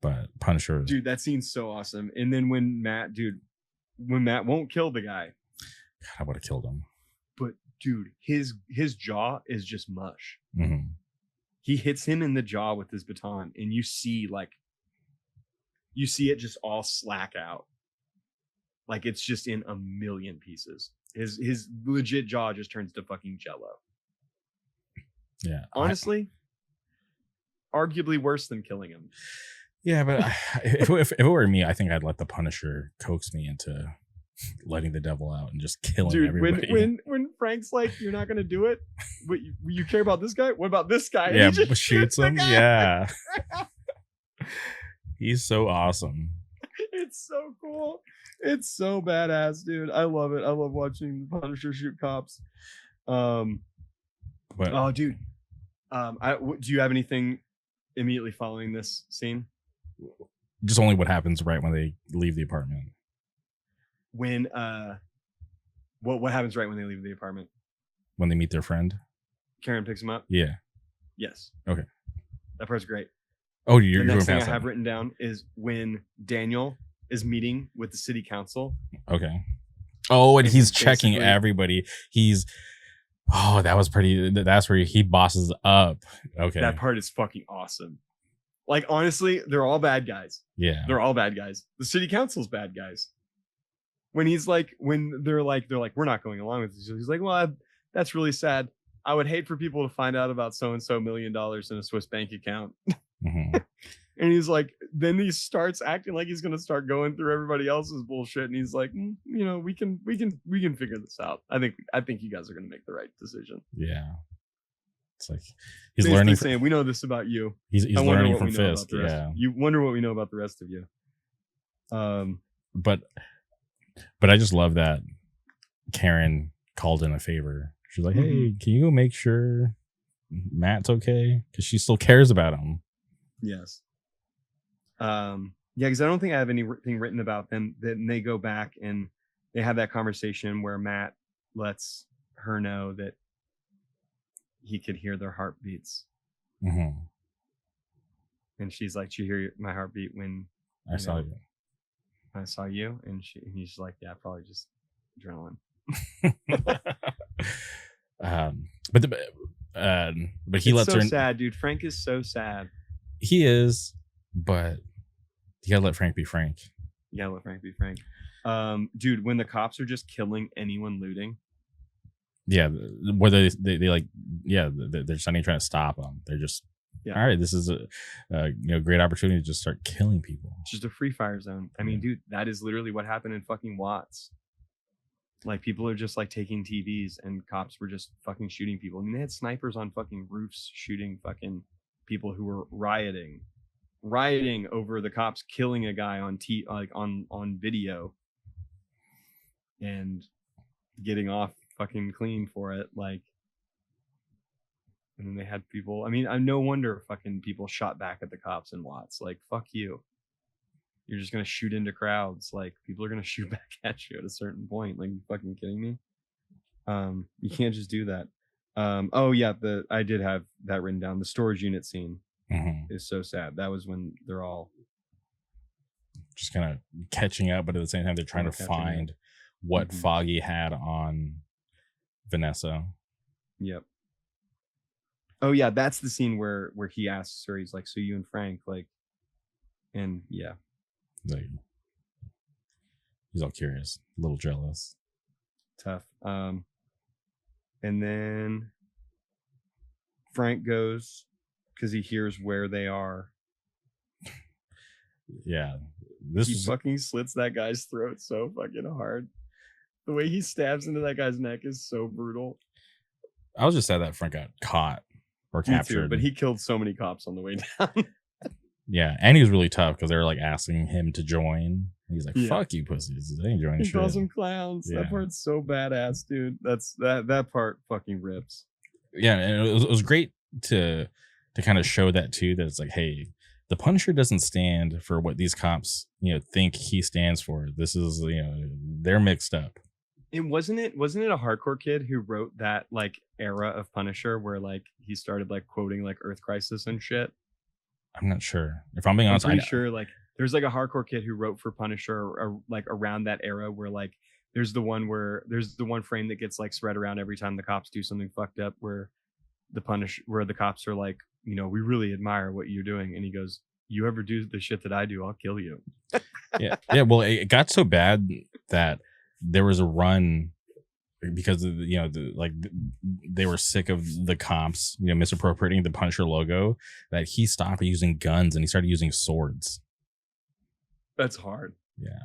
but Punisher. Dude, that scene's so awesome. And then when Matt won't kill the guy, God, I would have killed him. But dude, his jaw is just mush. Mm-hmm. He hits him in the jaw with his baton, and you see it just all slack out. Like it's just in a million pieces. His legit jaw just turns to fucking jello. Yeah. Honestly, arguably worse than killing him. Yeah, but if it were me, I think I'd let the Punisher coax me into letting the devil out and just killing Dude, everybody. when Frank's like, "You're not gonna do it," but you care about this guy. What about this guy? And Yeah, he just shoots the him. guy. Yeah, he's so awesome. It's so cool. It's so badass, dude. I love it. I love watching the Punisher shoot cops. But Oh, dude. Do you have anything immediately following this scene? just only what happens right when they leave the apartment. When what happens right when they leave the apartment? When they meet their friend. Karen picks him up. Yeah. Yes. Okay. That part's great. Oh, The you're next going thing I past have that. written down is when Daniel is meeting with the city council. Okay. Oh, and And he's he's checking basically- everybody. That was pretty. That's where he bosses up. Okay. That part is fucking awesome. Like, honestly, they're all bad guys. Yeah. They're all bad guys. The city council's bad guys. When they're like, we're not going along with this. He's like, well, that's really sad. I would hate for people to find out about so-and-so $1 million in a Swiss bank account. Mhm. And he's like, then he starts acting like he's gonna start going through everybody else's bullshit. And he's like, we can figure this out. I think you guys are gonna make the right decision. Yeah. It's like he's Basically learning. saying, we know this about you. He's I wonder learning what from we know about Fisk. the rest. Yeah. You wonder what we know about the rest of you. But I just love that Karen called in a favor. She's like, hey, can you go make sure Matt's okay? Because she still cares about him. Yes. Yeah, because I don't think I have anything written about them. Then they go back and they have that conversation where Matt lets her know that he could hear their heartbeats. Mm-hmm. And she's like, did you hear my heartbeat when I saw you. I saw you? And he's like, yeah, probably just adrenaline. But he lets so her. Sad, dude. Frank is so sad. He is, but you gotta let Frank be Frank. Yeah, let Frank be Frank. Dude, when the cops are just killing anyone looting. Yeah, whether they like, yeah, they're just not even trying to stop them. They're just, all right, this is a great opportunity to just start killing people. It's just a free fire zone. I mean, dude, that is literally what happened in fucking Watts. Like, people are just like taking TVs and cops were just fucking shooting people. I mean, they had snipers on fucking roofs shooting fucking people who were rioting over the cops killing a guy on video and getting off fucking clean for it. Like, and then they had people, I mean, no wonder fucking people shot back at the cops in Watts. Like, fuck you. You're just gonna shoot into crowds. Like, people are gonna shoot back at you at a certain point. Like, you fucking kidding me? You can't just do that. Oh yeah, I did have that written down. The storage unit scene is so sad. That was when they're all just kind of catching up, but at the same time they're trying to find what Foggy had on Vanessa. Yep. Oh yeah, that's the scene where he asks her, he's like, so you and Frank, like, and yeah. Like, he's all curious, a little jealous. Tough. And then Frank goes because he hears where they are. Yeah. He fucking slits that guy's throat so fucking hard. The way he stabs into that guy's neck is so brutal. I was just sad that Frank got caught or captured. Me too, but he killed so many cops on the way down. Yeah, and he was really tough because they were like asking him to join. He's like, "Fuck you, pussies! They ain't joining shit." He calls them clowns. Yeah. That part's so badass, dude. That part fucking rips. Yeah, and it was great to kind of show that too. That it's like, hey, the Punisher doesn't stand for what these cops think he stands for. This is they're mixed up. Wasn't it a hardcore kid who wrote that like era of Punisher where like he started like quoting like Earth Crisis and shit? I'm not sure. If I'm being honest, I'm pretty sure like there's like a hardcore kid who wrote for Punisher like around that era where like there's the one frame that gets like spread around every time the cops do something fucked up where the cops are like, we really admire what you're doing, and he goes, you ever do the shit that I do, I'll kill you. Yeah. Well, it got so bad that there was a run because they were sick of the cops, misappropriating the Punisher logo, that he stopped using guns and he started using swords. That's hard. Yeah.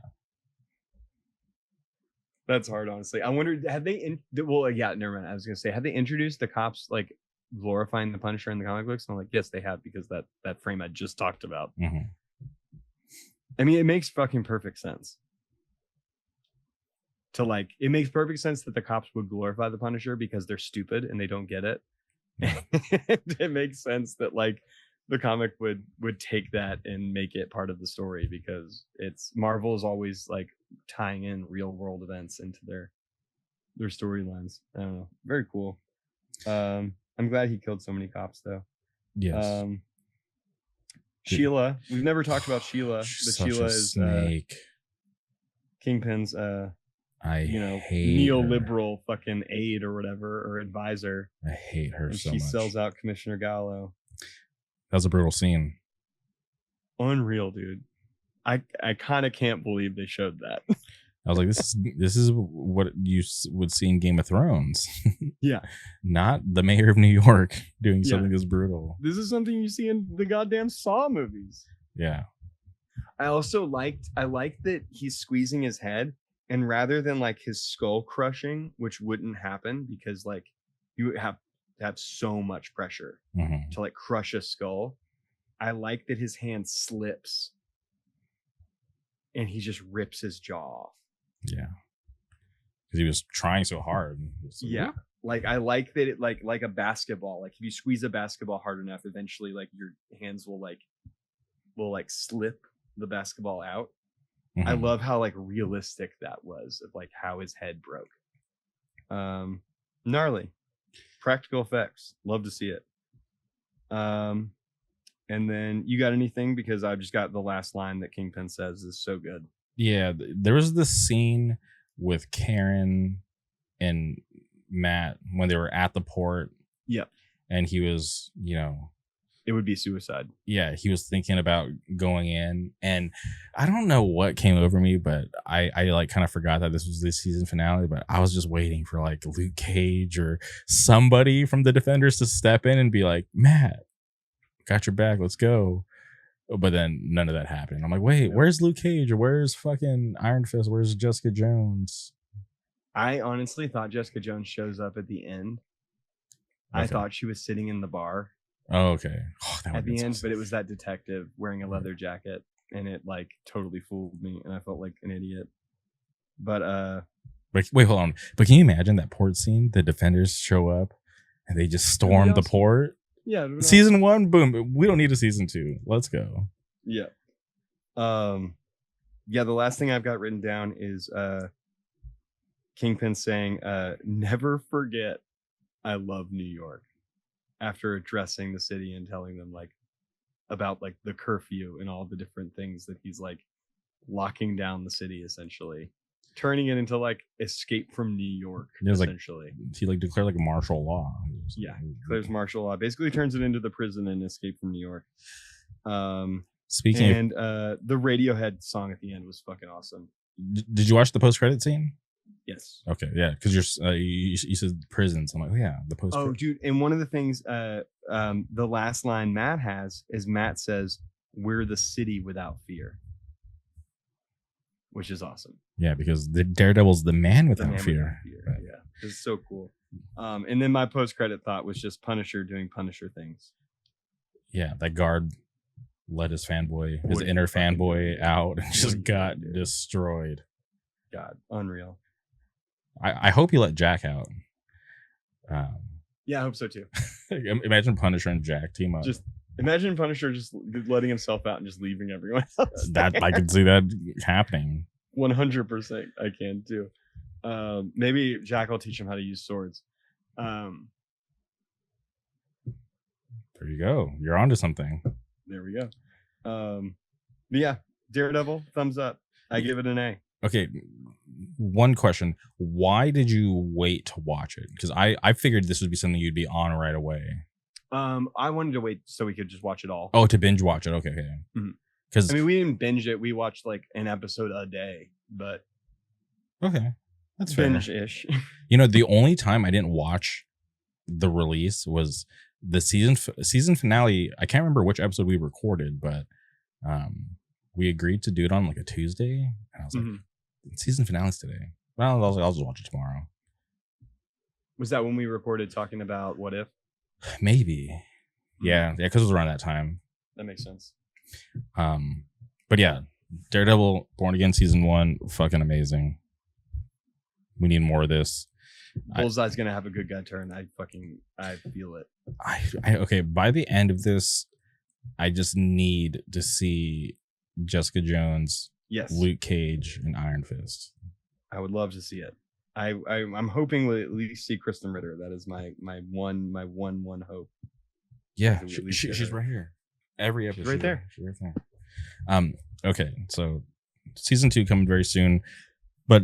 That's hard, honestly. I wonder, had they never mind. I was gonna say, had they introduced the cops like glorifying the Punisher in the comic books? And I'm like, yes, they have, because that frame I just talked about. Mm-hmm. I mean, it makes fucking perfect sense. It makes perfect sense that the cops would glorify the Punisher because they're stupid and they don't get it. It makes sense that like the comic would take that and make it part of the story, because Marvel is always like tying in real world events into their storylines. I don't know. Very cool. I'm glad he killed so many cops though. Yes. Sheila, we've never talked about Sheila, but Sheila is snake. Kingpin's neoliberal fucking aide or whatever, or advisor. I hate her so much. She sells out Commissioner Gallo. That was a brutal scene. Unreal, dude. I kind of can't believe they showed that. I was like, this is what you would see in Game of Thrones. Yeah. Not the mayor of New York doing something this brutal. This is something you see in the goddamn Saw movies. Yeah. I like that he's squeezing his head, and rather than like his skull crushing, which wouldn't happen because like you have to have so much pressure to like crush a skull. I like that his hand slips and he just rips his jaw off. Yeah. Because he was trying so hard. Yeah. Like I like that it like a basketball. Like if you squeeze a basketball hard enough, eventually like your hands will slip the basketball out. I love how like realistic that was of like how his head broke. Gnarly. Practical effects. Love to see it. And then you got anything? Because I've just got the last line that Kingpin says is so good. Yeah, there was this scene with Karen and Matt when they were at the port. Yep. And he was, it would be suicide. Yeah, he was thinking about going in, and I don't know what came over me, but I like kind of forgot that this was the season finale, but I was just waiting for like Luke Cage or somebody from the Defenders to step in and be like, Matt, got your back, let's go. But then none of that happened. I'm like, wait, where's Luke Cage, or where's fucking Iron Fist? Where's Jessica Jones? I honestly thought Jessica Jones shows up at the end. Okay. I thought she was sitting in the bar. Oh, okay. At the end, but it was that detective wearing a leather jacket, and it like totally fooled me, and I felt like an idiot. But wait, hold on. But can you imagine that port scene? The Defenders show up and they just storm the port. Yeah. Season 1, boom. We don't need a season 2. Let's go. Yeah. Yeah. The last thing I've got written down is Kingpin saying, "Never forget, I love New York." After addressing the city and telling them like about like the curfew and all the different things that he's like locking down the city, essentially turning it into like Escape from New York. Essentially, he like declared like martial law. Yeah, declares martial law. Basically, turns it into the prison in Escape from New York. Speaking of the Radiohead song at the end was fucking awesome. Did you watch the post-credit scene? Yes. Okay. Yeah. Because you said prisons. I'm like, oh, yeah, the post. Oh, dude. And one of the things, the last line Matt has is Matt says, "We're the city without fear," which is awesome. Yeah, because the Daredevil's the man without fear. Right. Yeah, it's so cool. And then my post-credit thought was just Punisher doing Punisher things. Yeah, that guard let his inner fanboy out and just got destroyed. God, unreal. I hope you let Jack out. Yeah, I hope so too. Imagine Punisher and Jack team up. Just imagine Punisher just letting himself out and just leaving everyone else. That I could see that happening. 100%, I can too. Maybe Jack will teach him how to use swords. There you go. You're onto something. There we go. But yeah, Daredevil, thumbs up. I give it an A. Okay, one question. Why did you wait to watch it? Because I figured this would be something you'd be on right away. I wanted to wait so we could just watch it all. Oh, to binge watch it. Okay. Because we didn't binge it. We watched like an episode a day, but okay. That's fair. binge-ish. You know, the only time I didn't watch the release was the season finale. I can't remember which episode we recorded, but we agreed to do it on like a Tuesday, and I was like, season finale's today. Well, I'll just watch it tomorrow. Was that when we recorded talking about What If? Maybe. Yeah, because it was around that time. That makes sense. But yeah, Daredevil Born Again season 1, fucking amazing. We need more of this. Bullseye's gonna have a good guy turn. I feel it. Okay, by the end of this, I just need to see Jessica Jones, Yes, Luke Cage, and Iron Fist. I would love to see it. I'm hoping we'll at least see Kristen Ritter. That is my one hope. Yeah, she's right here. Every episode, she's right there. She's right there. Okay, so season 2 coming very soon, but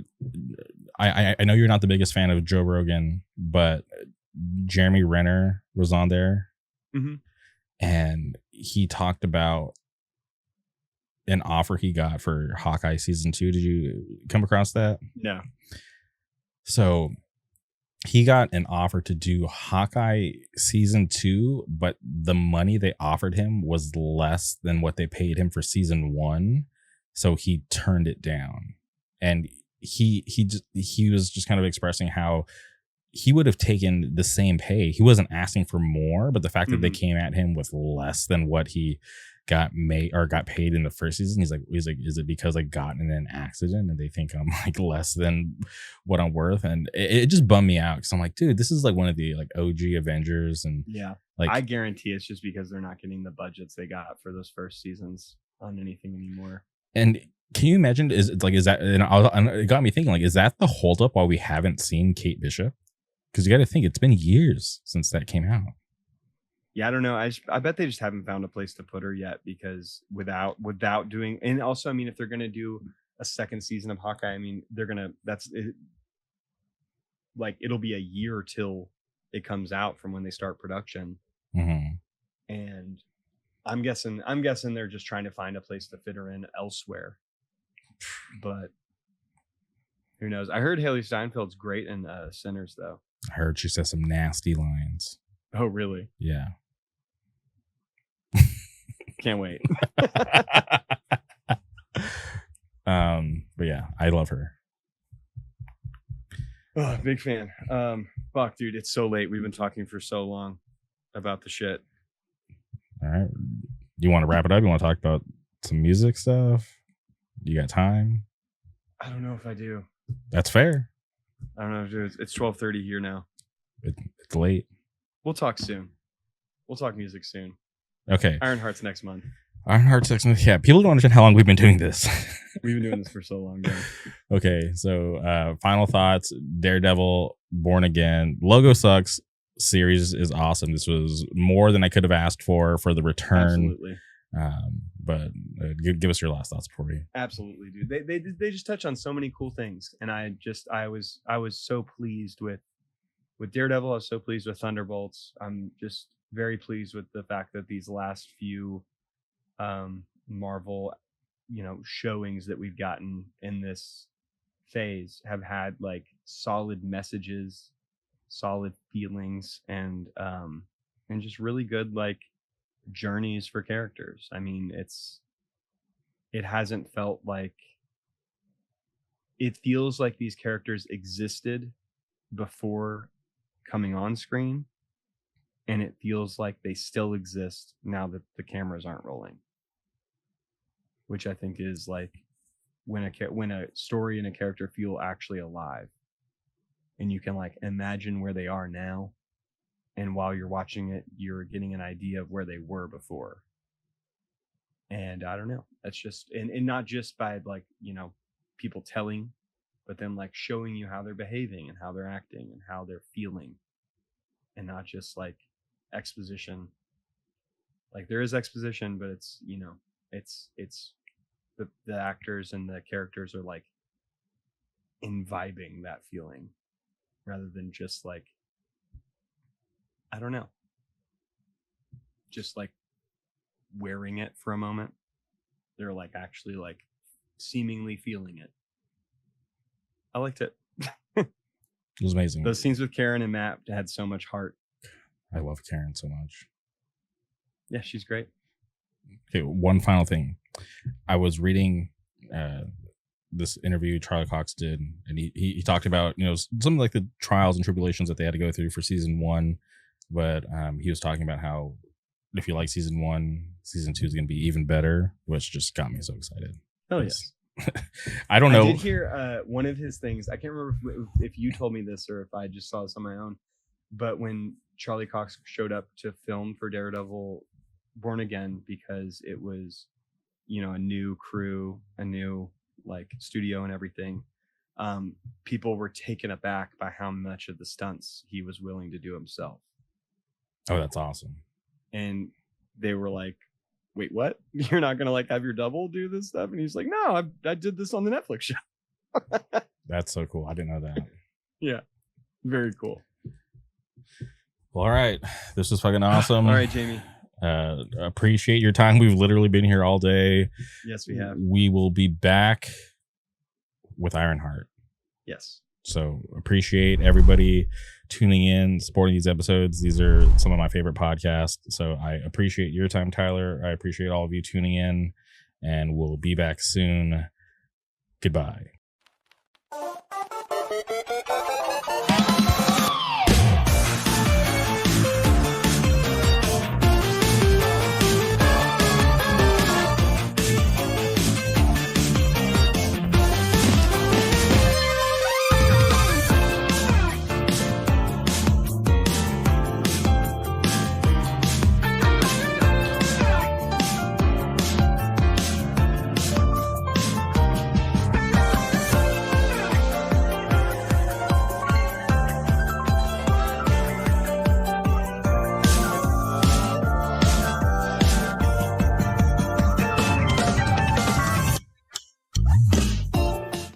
I know you're not the biggest fan of Joe Rogan, but Jeremy Renner was on there, and he talked about an offer he got for Hawkeye season 2. Did you come across that? No. So he got an offer to do Hawkeye season 2, but the money they offered him was less than what they paid him for season 1. So he turned it down. And he was just kind of expressing how he would have taken the same pay. He wasn't asking for more, but the fact that they came at him with less than what he got paid in the first season, he's like, is it because I got in an accident and they think I'm like less than what I'm worth? And it just bummed me out because I'm like, dude, this is like one of the like OG Avengers, and like I guarantee it's just because they're not getting the budgets they got for those first seasons on anything anymore. And can you imagine? Is that? And it got me thinking, like, is that the holdup why we haven't seen Kate Bishop? Because you got to think it's been years since that came out. Yeah, I don't know. I bet they just haven't found a place to put her yet, because without doing, and also, I mean, if they're gonna do a second season of Hawkeye, I mean, they're gonna like it'll be a year till it comes out from when they start production, and I'm guessing they're just trying to find a place to fit her in elsewhere. But who knows? I heard Haley Steinfeld's great in Sinners, though. I heard she says some nasty lines. Oh, really? Yeah. Can't wait. But yeah, I love her. Oh, big fan. Fuck, dude, it's so late. We've been talking for so long about the shit. All right. You want to wrap it up? You want to talk about some music stuff? You got time? I don't know if I do. That's fair. I don't know, dude. It's 12:30 here now. It's late. We'll talk soon. We'll talk music soon. Okay. Ironheart's next month. Ironheart's next month. Yeah, people don't understand how long we've been doing this. We've been doing this for so long, man. Okay, so final thoughts. Daredevil, Born Again. Logo sucks. Series is awesome. This was more than I could have asked for the return. Absolutely. But give us your last thoughts before we. Absolutely, dude. They just touch on so many cool things, and I was so pleased with Daredevil. I was so pleased with Thunderbolts. I'm just very pleased with the fact that these last few Marvel, showings that we've gotten in this phase have had like solid messages, solid feelings, and just really good like journeys for characters. I mean, it hasn't felt like, it feels like these characters existed before coming on screen, and it feels like they still exist now that the cameras aren't rolling, which I think is like when a story and a character feel actually alive, and you can like imagine where they are now, and while you're watching it, you're getting an idea of where they were before. And I don't know, that's just, and not just by like, people telling, but then like showing you how they're behaving and how they're acting and how they're feeling, and not just like exposition. Like there is exposition, but it's, it's the actors and the characters are like imbibing that feeling rather than just like, I don't know, just like wearing it for a moment. They're like actually like seemingly feeling it. I liked it. It was amazing. Those scenes with Karen and Matt had so much heart. I love Karen so much. Yeah, she's great. Okay, one final thing. I was reading this interview Charlie Cox did, and he talked about, you know, some like the trials and tribulations that they had to go through for season 1, but he was talking about how if you like season 1, season 2 is going to be even better, which just got me so excited. Oh yes. I don't know. I did hear one of his things. I can't remember if you told me this or if I just saw this on my own. But when Charlie Cox showed up to film for Daredevil Born Again, because it was, you know, a new crew, a new like studio and everything, people were taken aback by how much of the stunts he was willing to do himself. Oh, that's awesome. And they were like, wait, what? You're not gonna like have your double do this stuff? And he's like, no, I did this on the Netflix show. That's so cool. I didn't know that. Yeah, very cool. Well, all right, this is fucking awesome. All right, Jamie. Appreciate your time. We've literally been here all day. Yes, we have. We will be back with Ironheart. Yes. So appreciate everybody tuning in, supporting these episodes. These are some of my favorite podcasts. So I appreciate your time, Tyler. I appreciate all of you tuning in, and we'll be back soon. Goodbye.